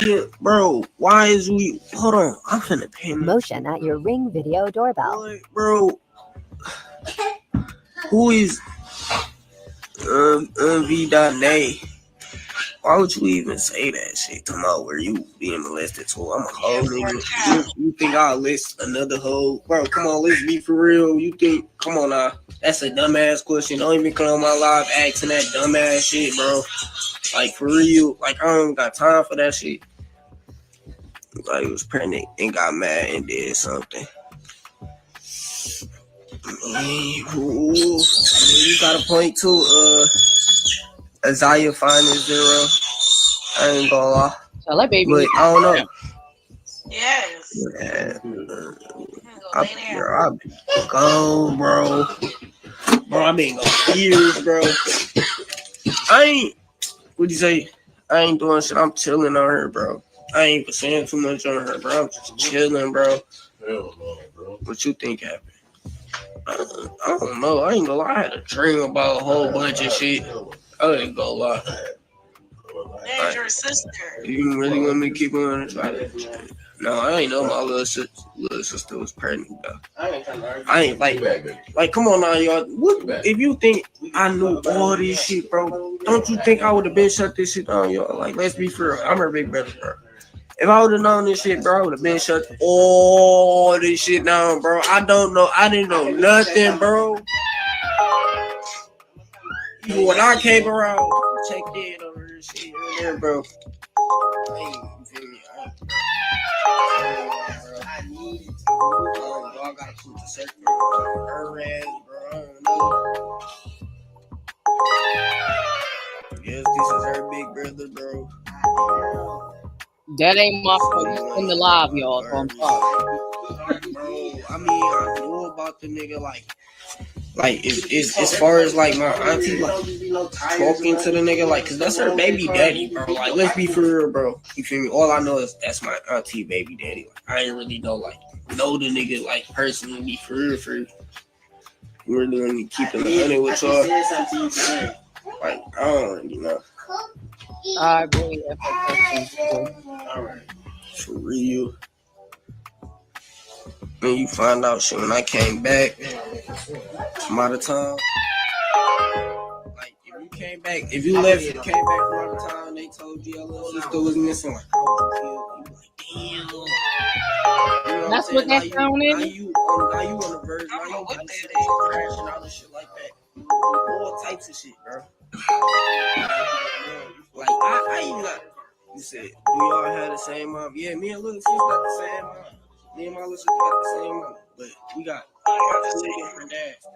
Yeah, bro, why is we... Hold on, I'm finna pay me. Motion at your Ring video doorbell. What, bro? Who is... V.A? Why would you even say that shit? Talking about where you being molested to? I'm a hoe, nigga. You think I'll list another hoe? Bro, come on, let's be for real. You think... Come on now. That's a dumbass question. Don't even come on my live asking that dumbass shit, bro. Like, for real. Like, I don't got time for that shit. Like, he was pregnant and got mad and did something. Ooh, you got a point too. Naziyah fine is 0. I ain't gonna lie. Tell that baby. But I don't know. Yes. Yeah. I've been gone, bro. Bro, I've been gone years, bro. I ain't. What'd you say? I ain't doing shit. I'm chilling on her, bro. I ain't even saying too much on her, bro. I'm just chilling, bro. Hell no, bro. What you think happened? I don't know. I ain't gonna lie. I had a dream about a whole bunch of shit. I ain't gonna lie. There's your sister. You really want me to keep on? No, I ain't know my little sister was pregnant, though. I ain't like, come on now, y'all. What, if you think I knew all this shit, bro, don't you think I would have been shut this shit down, y'all? Like, let's be fair. I'm her big brother, bro. If I would have known this shit, bro, I would have been shut all this shit down, bro. I don't know. I didn't know nothing, bro. Even when I came around, checked in on this shit there, bro. I need it. I gotta put the circle on her ass, bro. Yes, this is her big brother, bro. That ain't my fault. In the live, y'all. So I'm sorry. Bro, I mean, I know about the nigga, like it's as far as like my auntie like talking to the nigga, like, cause that's her baby daddy, bro. Like, let's be for real, bro. You feel me? All I know is that's my auntie baby daddy. Like, I ain't really know the nigga like personally for real. You really want me keeping the honey with y'all? Like, I don't really know. I agree. Alright. For real. When you find out shit, when I came back from out of town, like if you came back, if you left and came back from out of town and they told you your little sister was missing, like, oh, you like, damn. That's what that sound is? Now you on the verge, now you got this shit crashing out and shit like that. All types of shit, bro. Like, I even got, you said, do y'all have the same mom? Yeah, me and little sis got the same mom. Me and my little sister got the same mom. But we got two different dads, bro.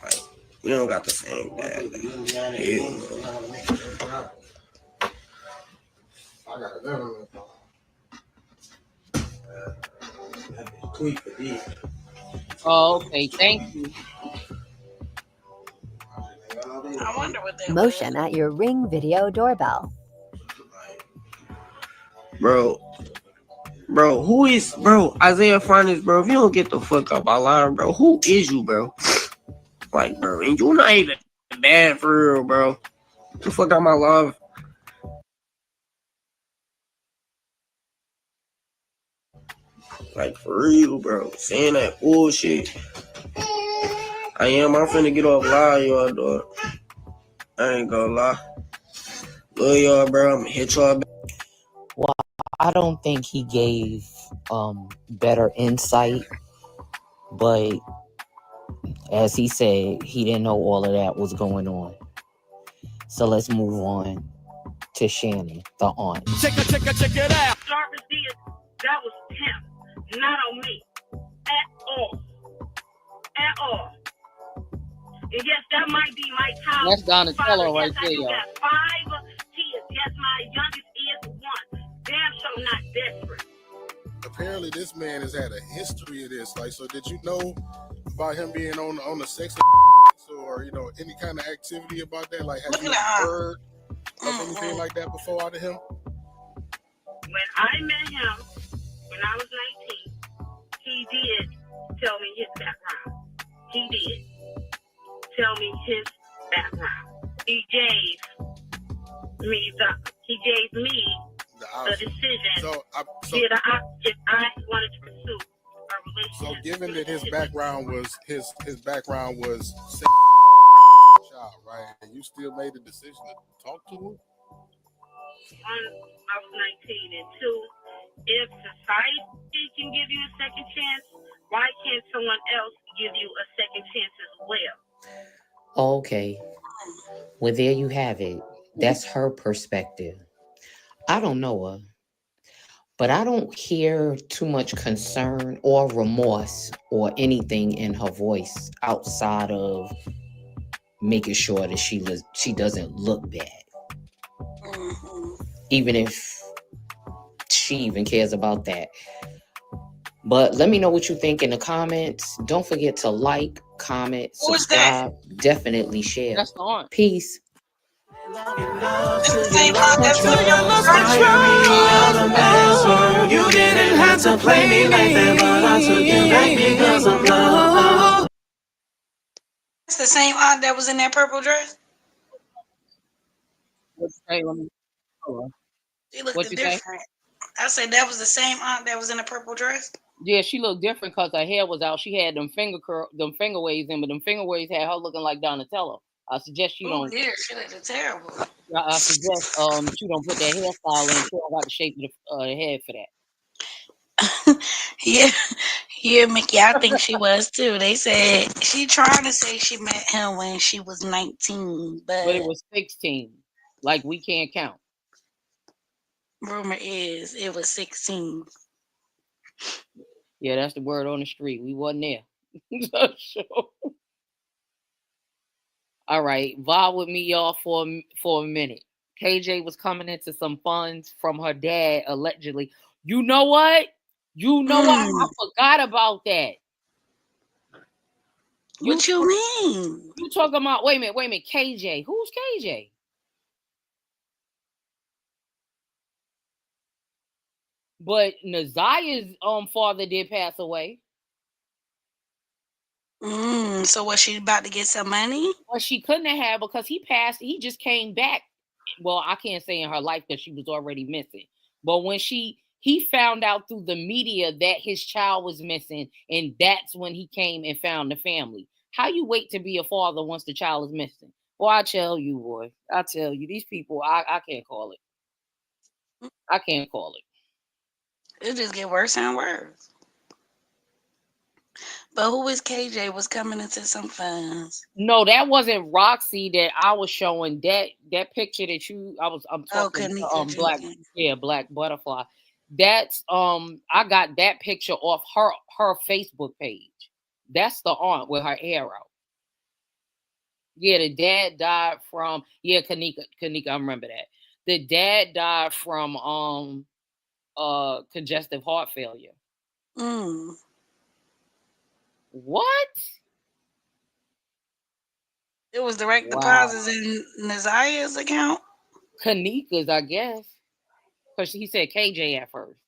Like, we don't got the same dad. I got another one. Tweet for these. Oh, okay. Thank you. I wonder what that Motion at your Ring video doorbell. Bro, who is, bro, Isaiah Finance, bro, if you don't get the fuck up out loud, bro, who is you, bro? Like, bro, and you not even bad for real, bro. Get the fuck out my love. Like, for real, bro. Saying that bullshit. I'm finna get off live, y'all, dog. I ain't gonna lie. Love y'all, bro. I'm gonna hit y'all back. Well, I don't think he gave better insight, but as he said, he didn't know all of that was going on. So let's move on to Shannon, the aunt. Check it out. Jarvis did, that was him, not on me. At all. At all. And yes, that might be my child. That's Donatello right there, y'all. Got 5 kids. Yes, my youngest is 1. Damn sure not desperate. Apparently, this man has had a history of this. Like, so did you know about him being on the sex or, any kind of activity about that? Like, have you heard of anything like that before out of him? When I met him, when I was 19, he did tell me his background. He did tell me his background. He gave me the decision if I wanted to pursue a relationship. So given that his background was sex child, right? And you still made the decision to talk to him? 1, I was 19, and 2, if society can give you a second chance, why can't someone else give you a second chance as well? Okay. Well, there you have it. That's her perspective. I don't know her. but I don't hear too much concern or remorse or anything in her voice outside of making sure that she doesn't look bad. Even if she even cares about that. But let me know what you think in the comments. Don't forget to like, comment, subscribe, definitely share. That's the aunt. Peace. You didn't have to play me like that, but I took it back because of love. It's the same aunt that was in that purple dress. Hey, let me. She looked What you say? different. I said that was the same aunt that was in the purple dress. Yeah, she looked different because her hair was out. She had them finger waves in, but them finger waves had her looking like Donatello. I suggest you don't. Yeah, she looked terrible. I suggest you don't put that hairstyle in. She don't got the shape of the head for that. Yeah, Mickey, I think she was too. They said she tried to say she met him when she was 19, But but it was 16. Like we can't count. rumor is it was 16. Yeah, that's the word on the street. We wasn't there. So, all right, vibe with me, y'all, for a minute. KJ was coming into some funds from her dad, allegedly. You know what? I forgot about that. What you mean? You talking about? Wait a minute. KJ, who's KJ? But Naziyah's father did pass away. So was she about to get some money? Well, she couldn't have because he passed. He just came back. Well, I can't say in her life because she was already missing. But when he found out through the media that his child was missing, and that's when he came and found the family. How you wait to be a father once the child is missing? Well, I tell you, boy. I tell you, these people, I can't call it. I can't call it. It just get worse and worse. But who is KJ was coming into some funds? No, that wasn't Roxy that I was showing. That picture that I'm talking Black Butterfly. That's I got that picture off her Facebook page. That's the aunt with her arrow. Yeah, the dad died from Kanika, I remember that. The dad died from congestive heart failure. What? It was direct deposits in Naziyah's account? Kanika's, I guess. Because he said KJ at first.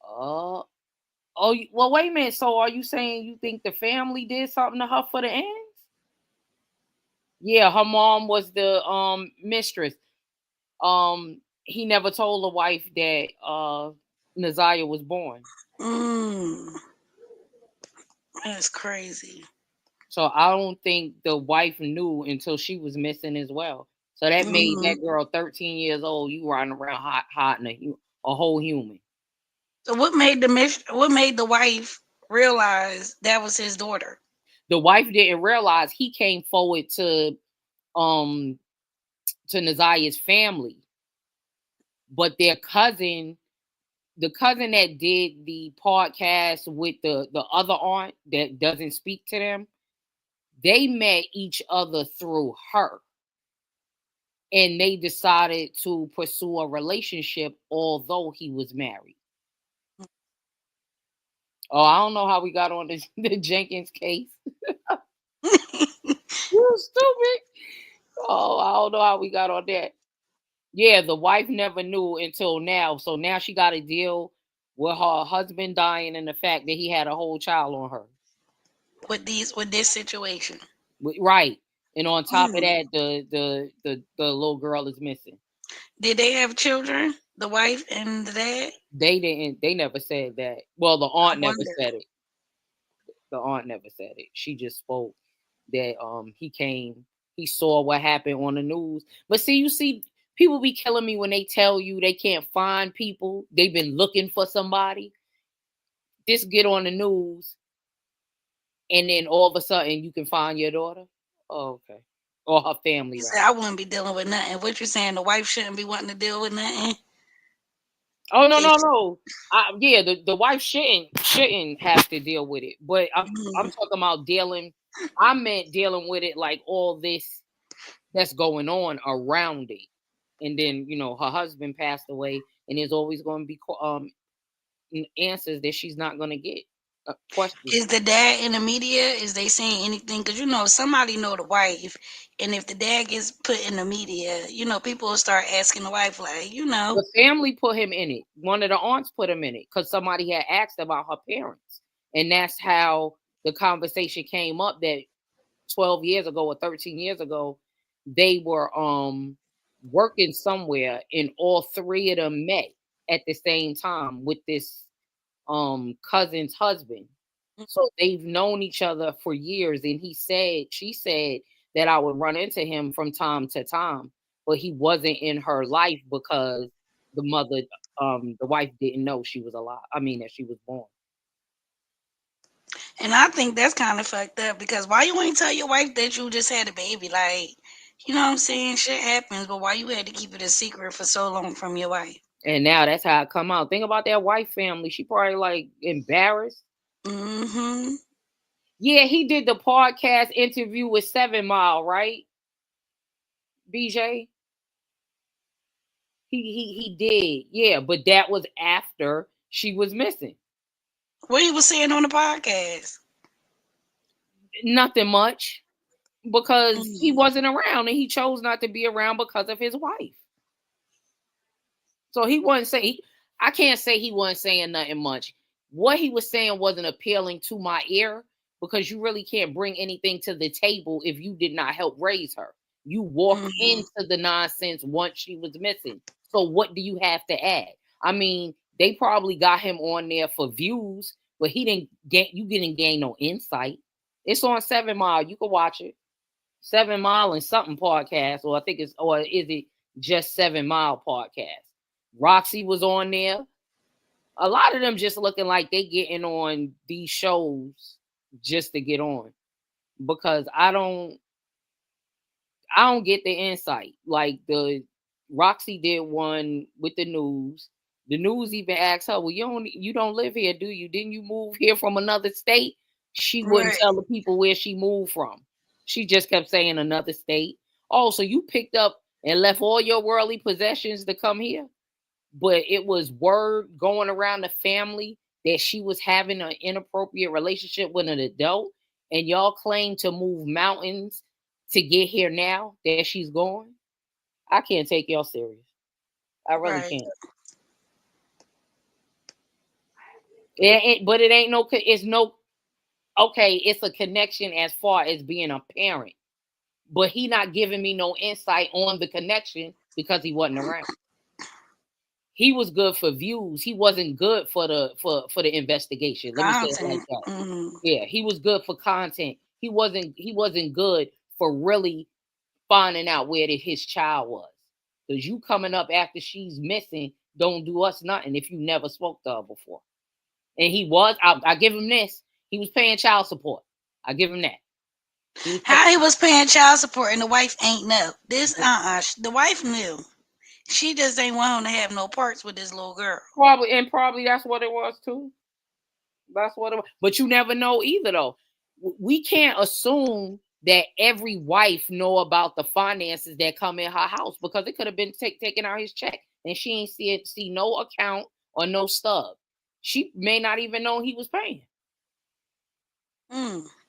Oh, well, wait a minute. So are you saying you think the family did something to her for the ends? Yeah, her mom was the mistress. He never told the wife that Naziyah was born. That's crazy. So I don't think the wife knew until she was missing as well. So that made that girl 13 years old. You riding around hot and a whole human. So what made the wife realize that was his daughter? The wife didn't realize he came forward to Naziyah's family, but their cousin, the cousin that did the podcast with the other aunt that doesn't speak to them, they met each other through her. And they decided to pursue a relationship, although he was married. Oh, I don't know how we got on the Jenkins case. You stupid. Oh, I don't know how we got on that. Yeah, the wife never knew until now. So now she got to deal with her husband dying and the fact that he had a whole child on her. With this situation. Right. And on top of that, the little girl is missing. Did they have children? The wife and the dad? They didn't. They never said that. Well, the aunt never said it. The aunt never said it. She just spoke that he saw what happened on the news. But you see, people be killing me when they tell you they can't find people. They've been looking for somebody. Just get on the news, and then all of a sudden you can find your daughter. Oh, okay. Or her family. Right? I wouldn't be dealing with nothing. What you saying? The wife shouldn't be wanting to deal with nothing? Oh no. Yeah, the wife shouldn't have to deal with it. But I'm talking about dealing. I meant dealing with it like all this that's going on around it. And then, her husband passed away, and there's always going to be answers that she's not going to get. Questions. Is the dad in the media? Is they saying anything? Because somebody know the wife, and if the dad gets put in the media, people will start asking the wife, like, The family put him in it. One of the aunts put him in it because somebody had asked about her parents, and that's how the conversation came up. That 12 years ago or 13 years ago, they were working somewhere, and all three of them met at the same time with this cousin's husband. So they've known each other for years, and she said that I would run into him from time to time, but he wasn't in her life because the mother, the wife didn't know she was alive. I mean, that she was born. And I think that's kind of fucked up, because why you ain't tell your wife that you just had a baby? Like, you know what I'm saying? Shit happens, but why you had to keep it a secret for so long from your wife? And now that's how it come out. Think about that wife family. She probably like embarrassed. Mm-hmm. Yeah, he did the podcast interview with 7 Mile, right? BJ? He did. Yeah, but that was after she was missing. What he was saying on the podcast? Nothing much, because he wasn't around, and he chose not to be around because of his wife. So he wasn't saying, I can't say he wasn't saying nothing much. What he was saying wasn't appealing to my ear, because you really can't bring anything to the table if you did not help raise her. You walked into the nonsense once she was missing. So what do you have to add? I mean, they probably got him on there for views, but you didn't gain no insight. It's on 7 Mile. You can watch it. 7 Mile and something podcast, or is it just 7 Mile podcast? Roxy was on there. A lot of them just looking like they getting on these shows just to get on, because I don't get the insight. Like the Roxy did one with the news. The news even asked her, well, you don't live here, do you? Didn't you move here from another state? She wouldn't tell the people where she moved from. She just kept saying another state. Oh, so you picked up and left all your worldly possessions to come here? But it was word going around the family that she was having an inappropriate relationship with an adult, and y'all claim to move mountains to get here now that she's gone. I can't take y'all serious. I really can't. But it ain't no, it's a connection as far as being a parent, but he not giving me no insight on the connection because he wasn't around. He was good for views. He wasn't good for the investigation. Let me say it like that. Yeah, he was good for content. He wasn't good for really finding out where his child was. Because you coming up after she's missing don't do us nothing if you never spoke to her before. And he was, I give him this. He was paying child support. I give him that. How he was paying child support and the wife ain't know? The wife knew. She just ain't want him to have no parts with this little girl. Probably that's what it was too. That's what it was. But you never know either, though. We can't assume that every wife know about the finances that come in her house, because it could have been taking out his check and she ain't see no account or no stub. She may not even know he was paying.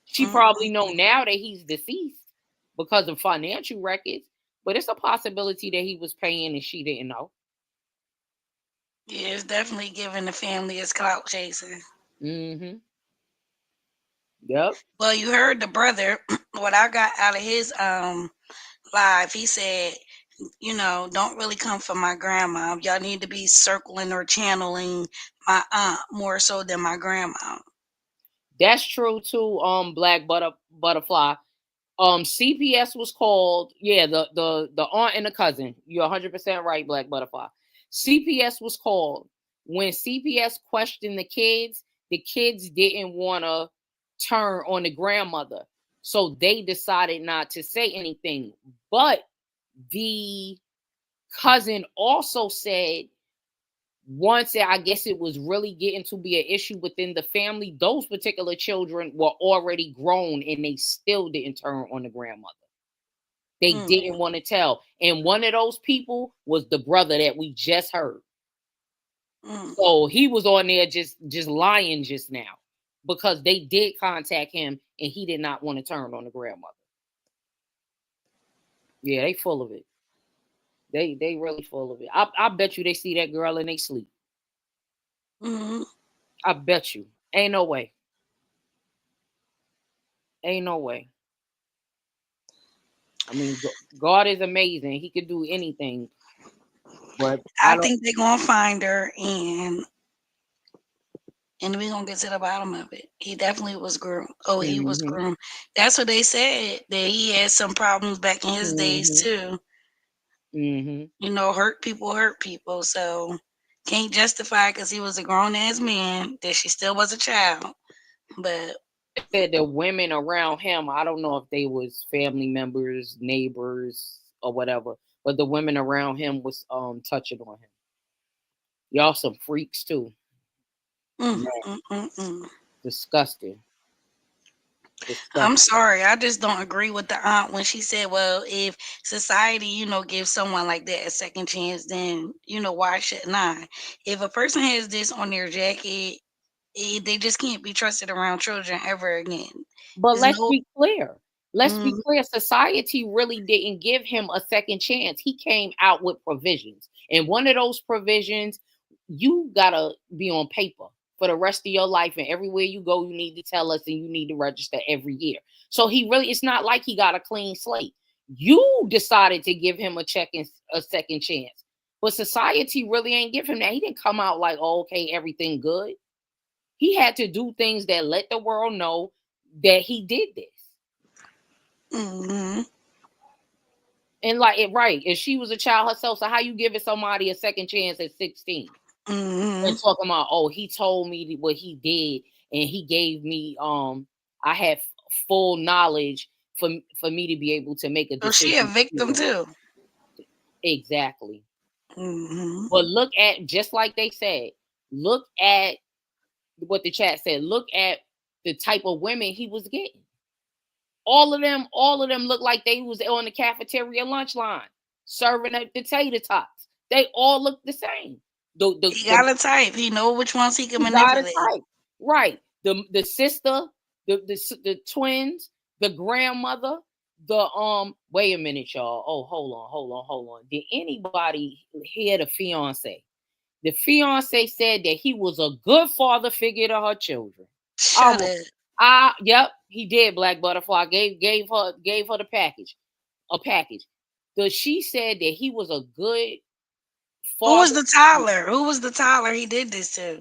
She probably know now that he's deceased because of financial records, but it's a possibility that he was paying and she didn't know. Yeah, it's definitely giving the family his clout chasing. Mm-hmm. Yep. Well, you heard the brother, what I got out of his live, he said, don't really come for my grandma. Y'all need to be circling or channeling my aunt more so than my grandma. That's true too, Black Butterfly. CPS was called, the aunt and the cousin. You're 100% right, Black Butterfly. CPS was called. When CPS questioned the kids didn't want to turn on the grandmother. So they decided not to say anything. But the cousin also said once I guess it was really getting to be an issue within the family, those particular children were already grown and they still didn't turn on the grandmother. They didn't want to tell. And one of those people was the brother that we just heard. So he was on there just lying just now because they did contact him and he did not want to turn on the grandmother. Yeah, they full of it. They really full of it. I bet you they see that girl and they sleep. I bet you. Ain't no way. Ain't no way. I mean, God is amazing. He could do anything. But I think they're gonna find her and we're gonna get to the bottom of it. He definitely was groomed. Oh, he was groomed. That's what they said. That he had some problems back in his days too. You know, hurt people. So can't justify because he was a grown ass man that she still was a child. But said the women around him, I don't know if they was family members, neighbors, or whatever, but the women around him was touching on him. Y'all some freaks too. Disgusting. I'm sorry, I just don't agree with the aunt when she said, well, if society, you know, gives someone like that a second chance, then, you know, why shouldn't I? If a person has this on their jacket, they just can't be trusted around children ever again. But let's be clear. Let's be clear. Society really didn't give him a second chance. He came out with provisions. And one of those provisions, you got to be on paper for the rest of your life. And everywhere you go, you need to tell us and you need to register every year. So it's not like he got a clean slate. You decided to give him a second chance. But society really ain't give him that. He didn't come out like, oh, okay, everything good. He had to do things that let the world know that he did this. And and she was a child herself. So how you giving somebody a second chance at 16? And talking about, oh, he told me what he did, and he gave me I have full knowledge for me to be able to make a decision. So she a victim too. Exactly. But look at, just like they said, look at what the chat said. Look at the type of women he was getting. All of them look like they was on the cafeteria lunch line serving the potato tots. They all look the same. He got a type. He know which ones he can manipulate. Right. The sister, the twins, the grandmother, wait a minute, y'all. Oh, hold on. Did anybody hear the fiance? The fiance said that he was a good father figure to her children. Shut up. Yep, he did. Black Butterfly gave her the package, a package. She said that he was a good father. Who was the Tyler he did this to?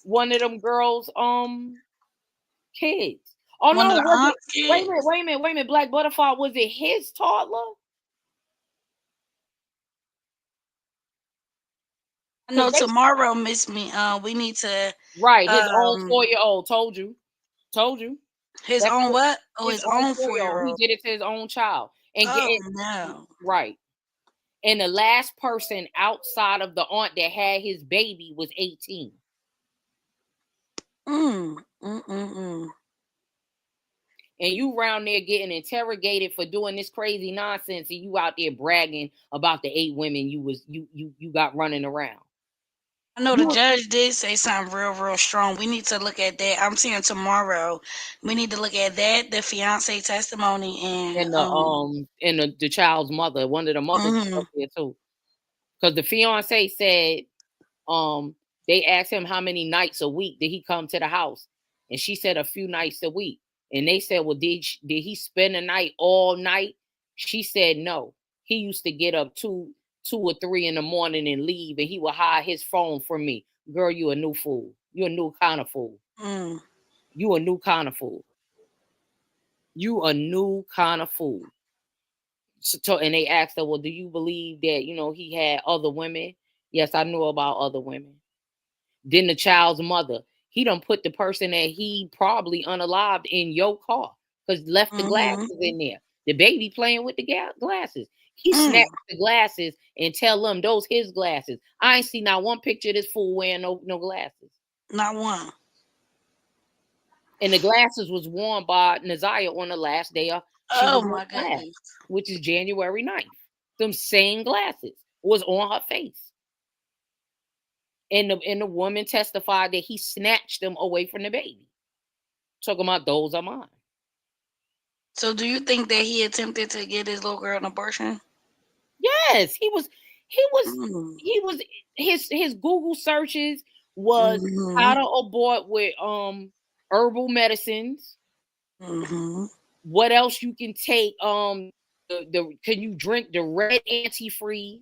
One of them girls' kids. Oh One no! of the kids. Wait a minute. Black Butterfly, was it his toddler? No, tomorrow, we need to. Right, his own 4-year-old. Told you. His own what? Oh, his own 4-year-old. He did it to his own child. No. Right. And the last person outside of the aunt that had his baby was 18. And you around there getting interrogated for doing this crazy nonsense, and you out there bragging about the 8 women you got running around. I know the judge did say something real strong. We need to look at that. I'm seeing tomorrow. We need to look at that, the fiance testimony, and the child's mother. One of the mothers up there too, because the fiance said they asked him how many nights a week did he come to the house, and she said a few nights a week. And they said, well, did he spend the night all night? She said no. He used to get up 2 or 3 in the morning and leave, and he would hide his phone from me. Girl, you a new fool. You a new kind of fool. You a new kind of fool. You a new kind of fool. So, and they asked her, well, do you believe that, he had other women? Yes, I knew about other women. Then the child's mother, he done put the person that he probably unalived in your car because left the glasses in there. The baby playing with the glasses. He snatched the glasses and tell them those his glasses. I ain't seen not one picture of this fool wearing no glasses. Not one. And the glasses was worn by Naziyah on the last day of she Oh was in my class, goodness. which is January 9th. Them same glasses was on her face. And the woman testified that he snatched them away from the baby. Talking about those are mine. So do you think that he attempted to get his little girl an abortion? Yes, his Google searches was how to abort with herbal medicines. What else you can take? Can you drink the red antifreeze?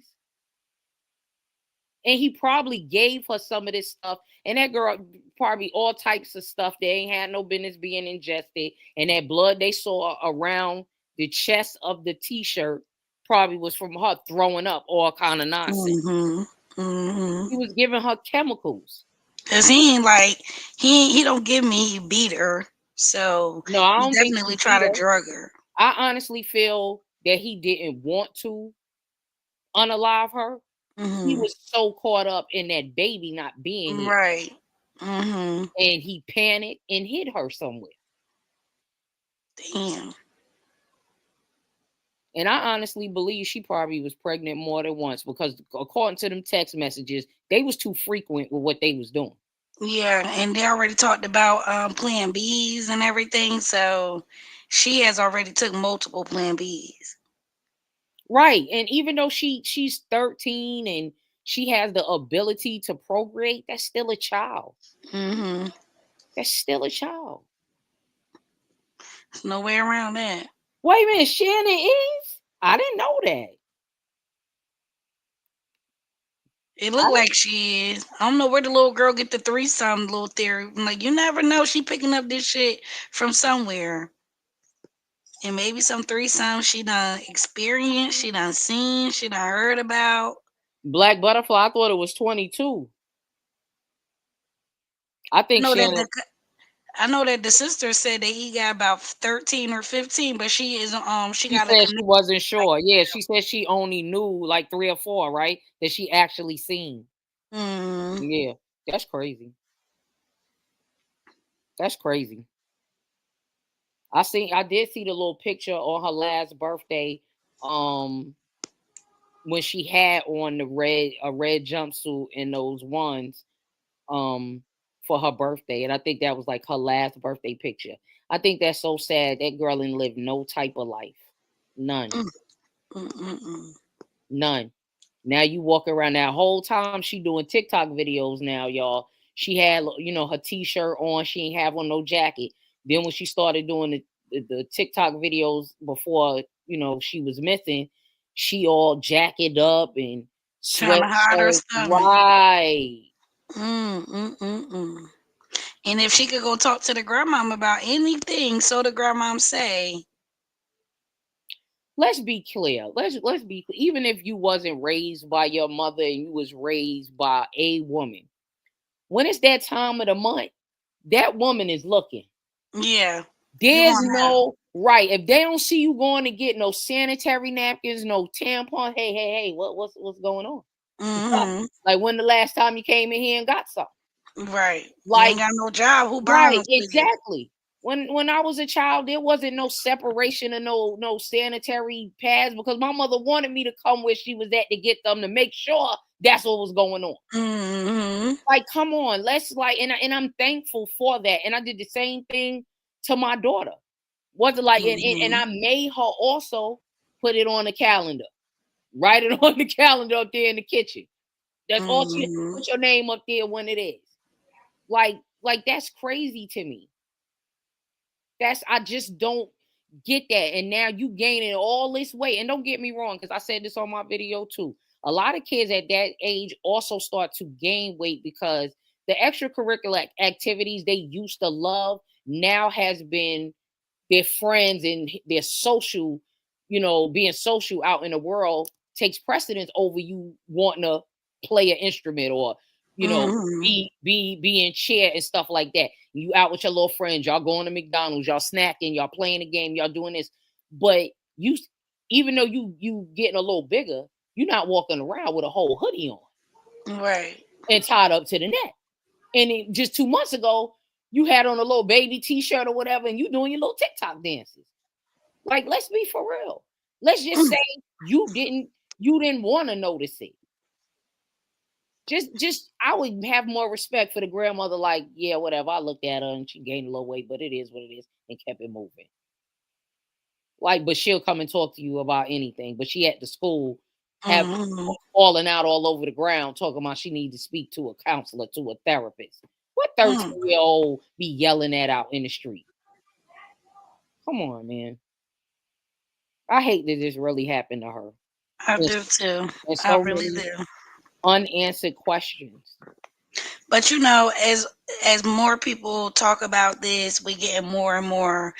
And he probably gave her some of this stuff. And that girl probably all types of stuff that ain't had no business being ingested. And that blood they saw around the chest of the t-shirt probably was from her throwing up all kind of nonsense. He was giving her chemicals. Cause he ain't like he don't give me, he beat her. So no, I don't he definitely try to drug her. I honestly feel that he didn't want to unalive her. He was so caught up in that baby not being here. Right. And he panicked and hid her somewhere. Damn. And I honestly believe she probably was pregnant more than once because according to them text messages, they was too frequent with what they was doing. Yeah, and they already talked about Plan Bs and everything. So she has already took multiple Plan Bs. Right. And even though she's 13 and she has the ability to procreate, that's still a child. That's still a child. There's no way around that. Wait a minute, Shannon is? I didn't know that. It looked like she is. I don't know where the little girl get the threesome little theory. I'm like, you never know. She picking up this shit from somewhere. And maybe some threesome she done experienced, she done seen, she done heard about. Black Butterfly, I thought it was 22. I think I know that the sister said that he got about 13 or 15, but she is she got said she wasn't sure. Yeah, she said she only knew like 3 or 4, right? That she actually seen. Yeah, that's crazy. That's crazy. I did see the little picture on her last birthday, when she had on a red jumpsuit and those ones, for her birthday, and I think that was like her last birthday picture. I think that's so sad. That girl didn't live no type of life, none, none. Now you walk around that whole time she doing TikTok videos. Now, y'all, she had her t-shirt on. She ain't have on no jacket. Then when she started doing the TikTok videos before she was missing, she all jacket up and trying to hide her stomach. Right. And if she could go talk to the grandmom about anything, so the grandmom say. Let's be clear. Let's be clear. Even if you wasn't raised by your mother and you was raised by a woman, when it's that time of the month, that woman is looking. Yeah. There's no right. If they don't see you going to get no sanitary napkins, no tampon, hey, what's going on? Like when the last time you came in here and got something? Right. Like, you ain't got no job. Who buying? Right, exactly. When I was a child, there wasn't no separation and no sanitary pads because my mother wanted me to come where she was at to get them to make sure that's what was going on. Like, come on, let's and I'm thankful for that. And I did the same thing to my daughter. Wasn't like, and I made her also put it on the calendar. Write it on the calendar up there in the kitchen. That's all she put your name up there when it is. Like that's crazy to me. I just don't get that. And now you gaining all this weight. And don't get me wrong, because I said this on my video too. A lot of kids at that age also start to gain weight because the extracurricular activities they used to love now has been their friends and their social, being social out in the world takes precedence over you wanting to play an instrument or be in chair and stuff like that. You out with your little friends, y'all going to McDonald's, y'all snacking, y'all playing a game, y'all doing this. But even though you getting a little bigger, you're not walking around with a whole hoodie on. Right. And tied up to the neck. And just 2 months ago, you had on a little baby t-shirt or whatever, and you doing your little TikTok dances. Like, let's be for real. Let's just say you didn't want to notice it. Just I would have more respect for the grandmother, like, yeah, whatever. I looked at her and she gained a little weight, but it is what it is, and kept it moving. Like, but she'll come and talk to you about anything. But she at the school falling out all over the ground, talking about she needs to speak to a counselor, to a therapist. What 13-year-old be yelling that out in the street? Come on, man. I hate that this really happened to her. I do too. And I so really many do. unanswered questions. But you know, as more people talk about this, we get more and more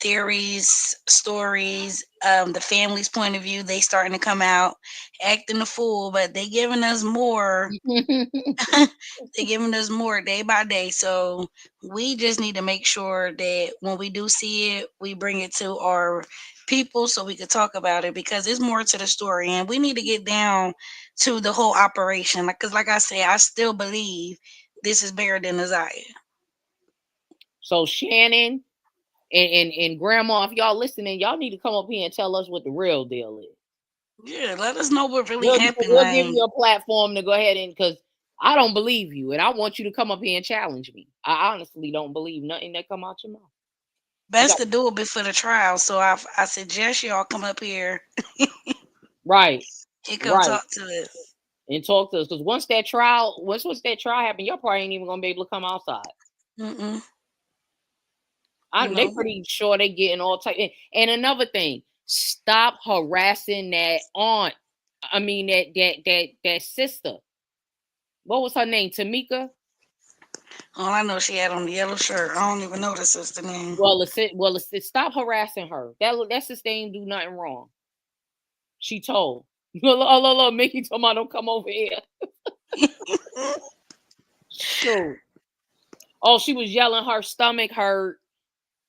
theories, stories, the family's point of view. They starting to come out acting a fool, but they giving us more. They giving us more day by day. So we just need to make sure that when we do see it, we bring it to our people so we could talk about it, because there's more to the story, and we need to get down to the whole operation. Because like I say, I still believe this is bigger than Naziyah. So Shannon and Grandma, if y'all listening, y'all need to come up here and tell us what the real deal is. Yeah, let us know what really We'll happened. give you a platform to go ahead and, because I don't believe you, and I want you to come up here and challenge me. I honestly don't believe nothing that come out your mouth. Best to do it before the trial. So I suggest y'all come up here. Right. He come talk to us. And talk to us. Because once that trial happen, y'all probably ain't even gonna be able to come outside. They pretty sure they getting all type. And another thing, stop harassing that aunt. I mean that sister. What was her name? Tamika? All I know, she had on the yellow shirt. I don't even know the sister name. Well, stop harassing her. That sister ain't do nothing wrong. She told. Look, Mickey told me don't come over here. Sure. Oh, she was yelling her stomach hurt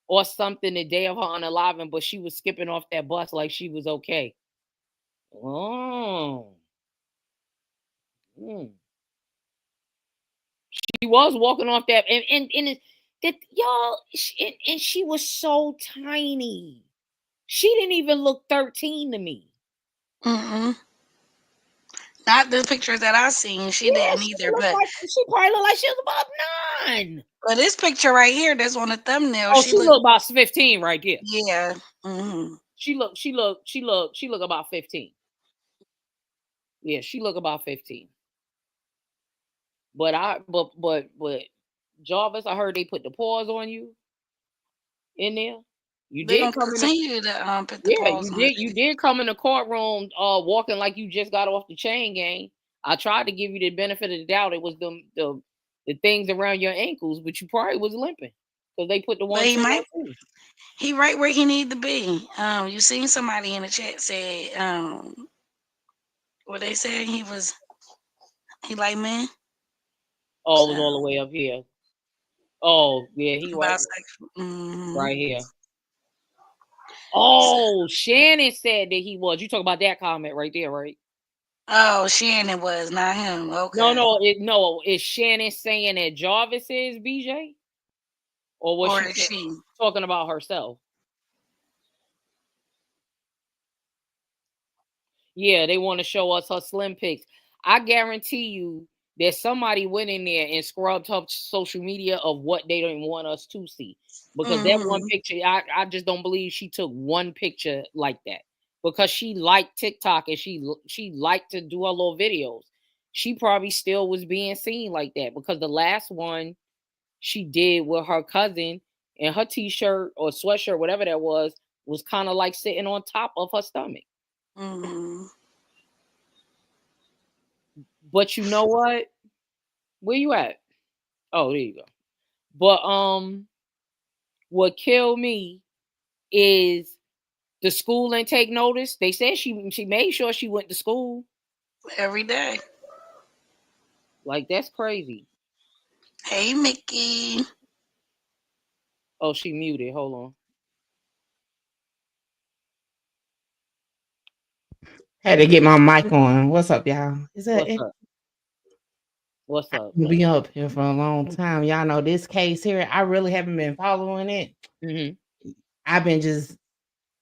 or something the day of her unaliving, but she was skipping off that bus like she was okay. Oh. She was walking off that, and that y'all, and she was so tiny. She didn't even look 13 to me. Not the pictures that I seen. She didn't either, but she probably looked like she was about 9. But this picture right here, that's on the thumbnail. Oh, she looked about 15 right here. Yeah. She look about 15. Yeah, she look about 15. But Jarvis, I heard they put the pause on you in there. You They did gonna come continue to put the pause on. You did come in the courtroom walking like you just got off the chain gang. I tried to give you the benefit of the doubt. It was the things around your ankles, but you probably was limping because they put the one. He right where he need to be. You seen somebody in the chat say, what they said he like man. Oh, it was all the way up here. Oh yeah, he right here. Oh, Shannon said that he was. You talk about that comment right there, right? Oh, Shannon was, not him. Okay. No. Is Shannon saying that Jarvis is BJ, or was she talking about herself? Yeah, they want to show us her slim pics. I guarantee you that somebody went in there and scrubbed her social media of what they didn't want us to see. Because that one picture, I just don't believe she took one picture like that. Because she liked TikTok and she liked to do her little videos. She probably still was being seen like that. Because the last one she did with her cousin, and her t-shirt or sweatshirt, whatever that was kind of like sitting on top of her stomach. But you know what? Where you at? Oh, there you go. But what killed me is the school ain't take notice. They said she made sure she went to school every day. Like, that's crazy. Hey, Mickey. Oh, she muted. Hold on. Had to get my mic on. What's up, y'all? Is that What's it? up? What's up? We'll be up here for a long time. Y'all know this case here. I really haven't been following it. Mm-hmm. I've been just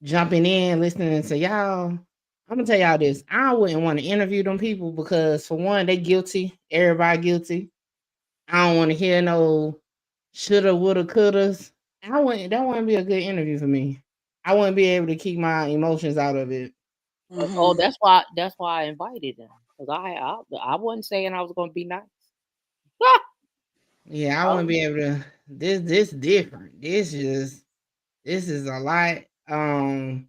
jumping in, listening to y'all. I'm gonna tell y'all this. I wouldn't want to interview them people because, for one, they guilty. Everybody guilty. I don't want to hear no shoulda, woulda, couldas. That wouldn't be a good interview for me. I wouldn't be able to keep my emotions out of it. Oh, that's why I invited them, because I wasn't saying I was gonna be nice. Yeah, I wouldn't be able to. This different. This is a lot. I'm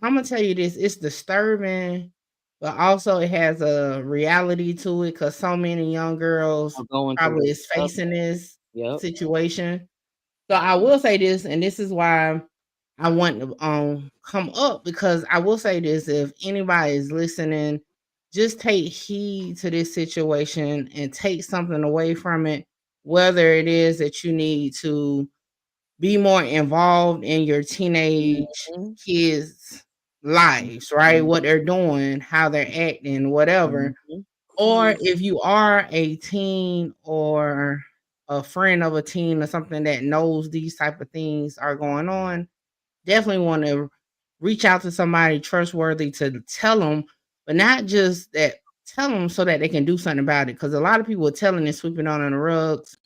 gonna tell you this. It's disturbing, but also it has a reality to it because so many young girls I'm going through probably it. is facing this Yep. situation. So I will say this, and this is why I want to come up, because I will say this: if anybody is listening, just take heed to this situation and take something away from it. Whether it is that you need to be more involved in your teenage kids' lives, right? What they're doing, how they're acting, whatever. Or if you are a teen or a friend of a teen or something that knows these type of things are going on, definitely want to reach out to somebody trustworthy to tell them, but not just that, tell them so that they can do something about it. Because a lot of people are telling and sweeping on the rugs.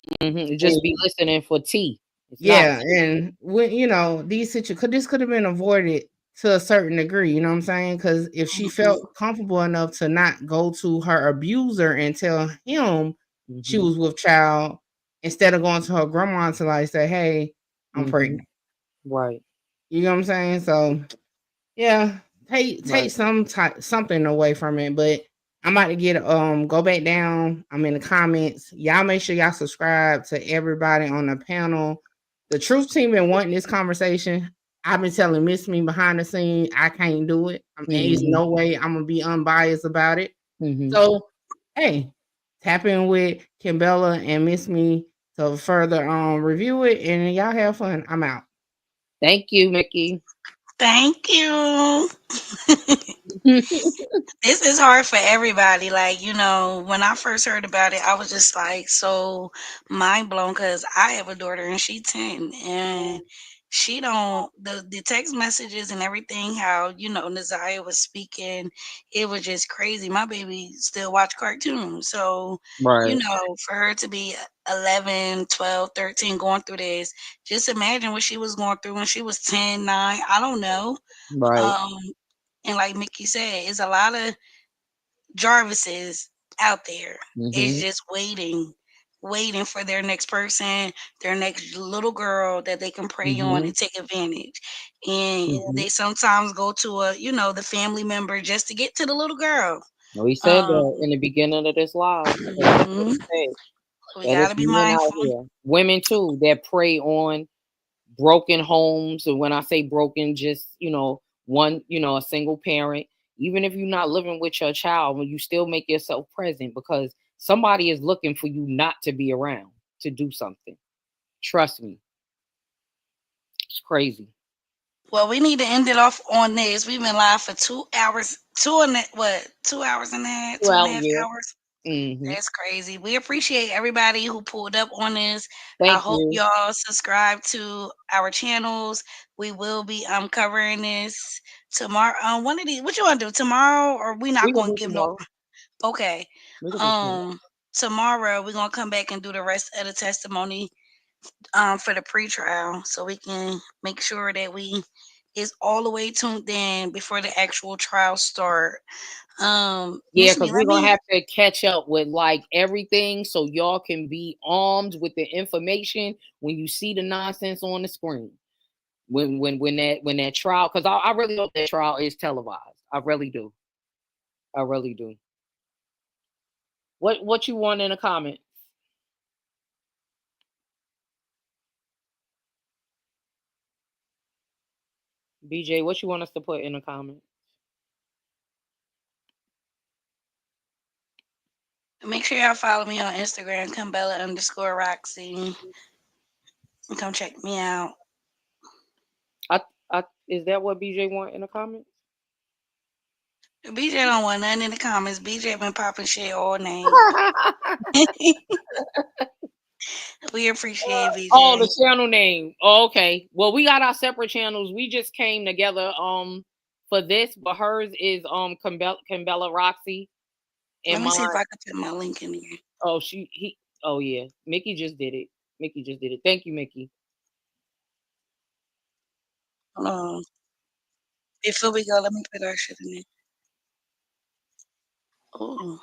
Just be listening for tea. It's not Yeah, tea. and when these situations, this could have been avoided to a certain degree. You know what I'm saying? Because if she felt comfortable enough to not go to her abuser and tell him she was with child, instead of going to her grandma to like say, "Hey, I'm pregnant." Right. You know what I'm saying? So yeah, take something away from it. But I'm about to get go back down. I'm in the comments. Y'all make sure y'all subscribe to everybody on the panel. The truth team been wanting this conversation. I've been telling Miss Me behind the scene, I can't do it. There's no way I'm gonna be unbiased about it. So hey, tap in with Kimbella and Miss Me to further review it, and y'all have fun. I'm out. Thank you, Mickey. Thank you. This is hard for everybody. Like, when I first heard about it, I was just like so mind blown because I have a daughter and she's 10 and she don't the text messages and everything, how Naziyah was speaking, it was just crazy. My baby still watch cartoons. So, Right. for her to be 11, 12, 13 going through this, just imagine what she was going through when she was 10, 9. I don't know. Right. And like Mickey said, it's a lot of Jarvises out there. It's just waiting for their next person, their next little girl that they can prey on and take advantage. And they sometimes go to the family member just to get to the little girl. We said that in the beginning of this live. We That it's gotta be men out mindful. here, women too, that prey on broken homes. And when I say broken, just one, a single parent. Even if you're not living with your child, when you still make yourself present, because somebody is looking for you not to be around to do something. Trust me, it's crazy. Well, we need to end it off on this. We've been live for 2 hours, 2 hours and a half, two and a Well, half yeah. hours. That's crazy. We appreciate everybody who pulled up on this. I Thank hope you. y'all subscribe to our channels. We will be covering this tomorrow. One of these, what you want to do tomorrow, or we not We can going do to give no? tomorrow. Okay. We can do tomorrow. Tomorrow we're gonna come back and do the rest of the testimony for the pre-trial, so we can make sure that we is all the way tuned in before the actual trial start. Yeah, Miss because Me, we're gonna have to catch up with like everything, so y'all can be armed with the information when you see the nonsense on the screen. When that trial, because I really hope that trial is televised. I really do. I really do. What you want in the comment? BJ, what you want us to put in the comment? Make sure y'all follow me on Instagram, Kimbella_Roxy. And come check me out. Is that what BJ want in the comments? BJ don't want nothing in the comments. BJ been popping shit all night. We appreciate Oh, BJ. the channel name. Oh, okay. Well, we got our separate channels. We just came together for this, but hers is Kimbella Roxy. And Let me see if mine, I can put my link in here. oh yeah. Mickey just did it. Thank you, Mickey. Before we go, let me put our shit in there. Oh.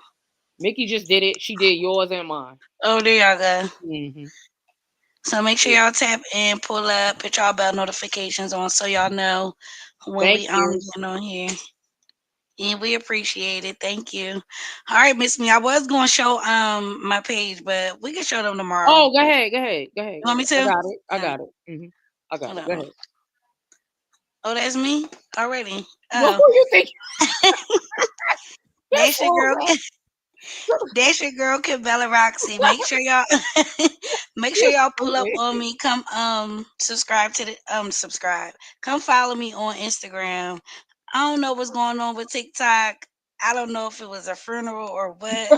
Mickey just did it. She did yours and mine. Oh, there y'all go. Mm-hmm. So make sure y'all tap in, pull up, put y'all bell notifications on so y'all know when Thank we you. get on here. And we appreciate it. Thank you. All right, Miss Me. I was gonna show my page, but we can show them tomorrow. Oh, go ahead. You want me to? I got it. Mm-hmm. I got it. Go ahead. Oh, that's me already. What were you thinking? That's your girl. That's your girl, Kimbella Roxy. Make sure y'all pull up on me. Come subscribe to the subscribe. Come follow me on Instagram. I don't know what's going on with TikTok. I don't know if it was a funeral or what.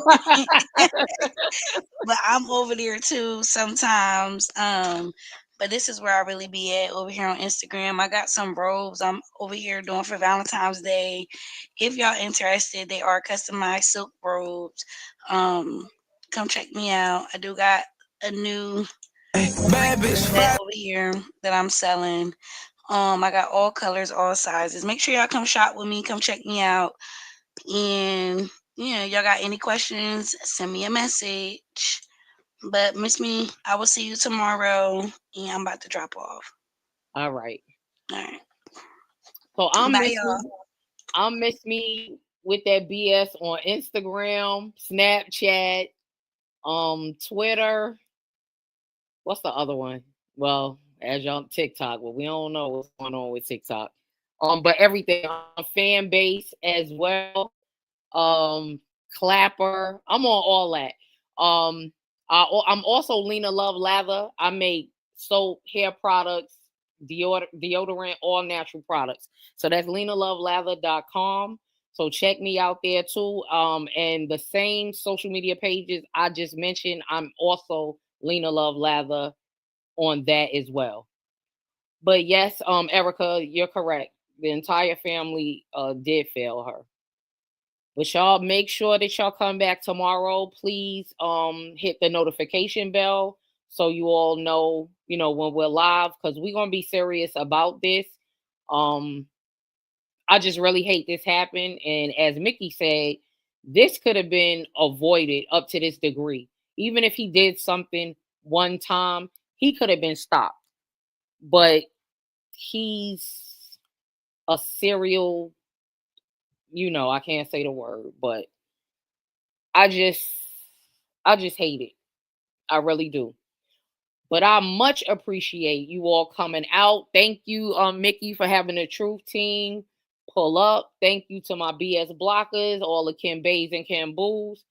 But I'm over there too sometimes. But this is where I really be at, over here on Instagram. I got some robes I'm over here doing for Valentine's Day. If y'all interested, they are customized silk robes. Come check me out. I do got a new set over here that I'm selling. I got all colors, all sizes. Make sure y'all come shop with me. Come check me out. And yeah, y'all got any questions, send me a message. But Miss Me, I will see you tomorrow, and I'm about to drop off. All right. All right. So Bye, y'all. I'm Miss Me with that BS on Instagram, Snapchat, Twitter. What's the other one? Well, as y'all TikTok, well, we don't know what's going on with TikTok. But everything on fan base as well. Clapper. I'm on all that. I'm also Lena Love Lather. I make soap, hair products, deodorant, all natural products. So that's LenaLoveLather.com. So check me out there too. And the same social media pages I just mentioned, I'm also Lena Love Lather on that as well. But yes, Erica, you're correct. The entire family did fail her. But y'all make sure that y'all come back tomorrow. Please hit the notification bell so you all know, when we're live, because we're gonna be serious about this. I just really hate this happen. And as Mickey said, this could have been avoided up to this degree. Even if he did something one time, he could have been stopped. But he's a serial, I can't say the word, but I just hate it. I really do. But I much appreciate you all coming out. Thank you, Mickey, for having the truth team pull up. Thank you to my BS blockers, all the Kimbays and Kimboos.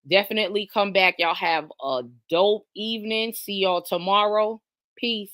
Definitely come back. Y'all have a dope evening. See y'all tomorrow. Peace.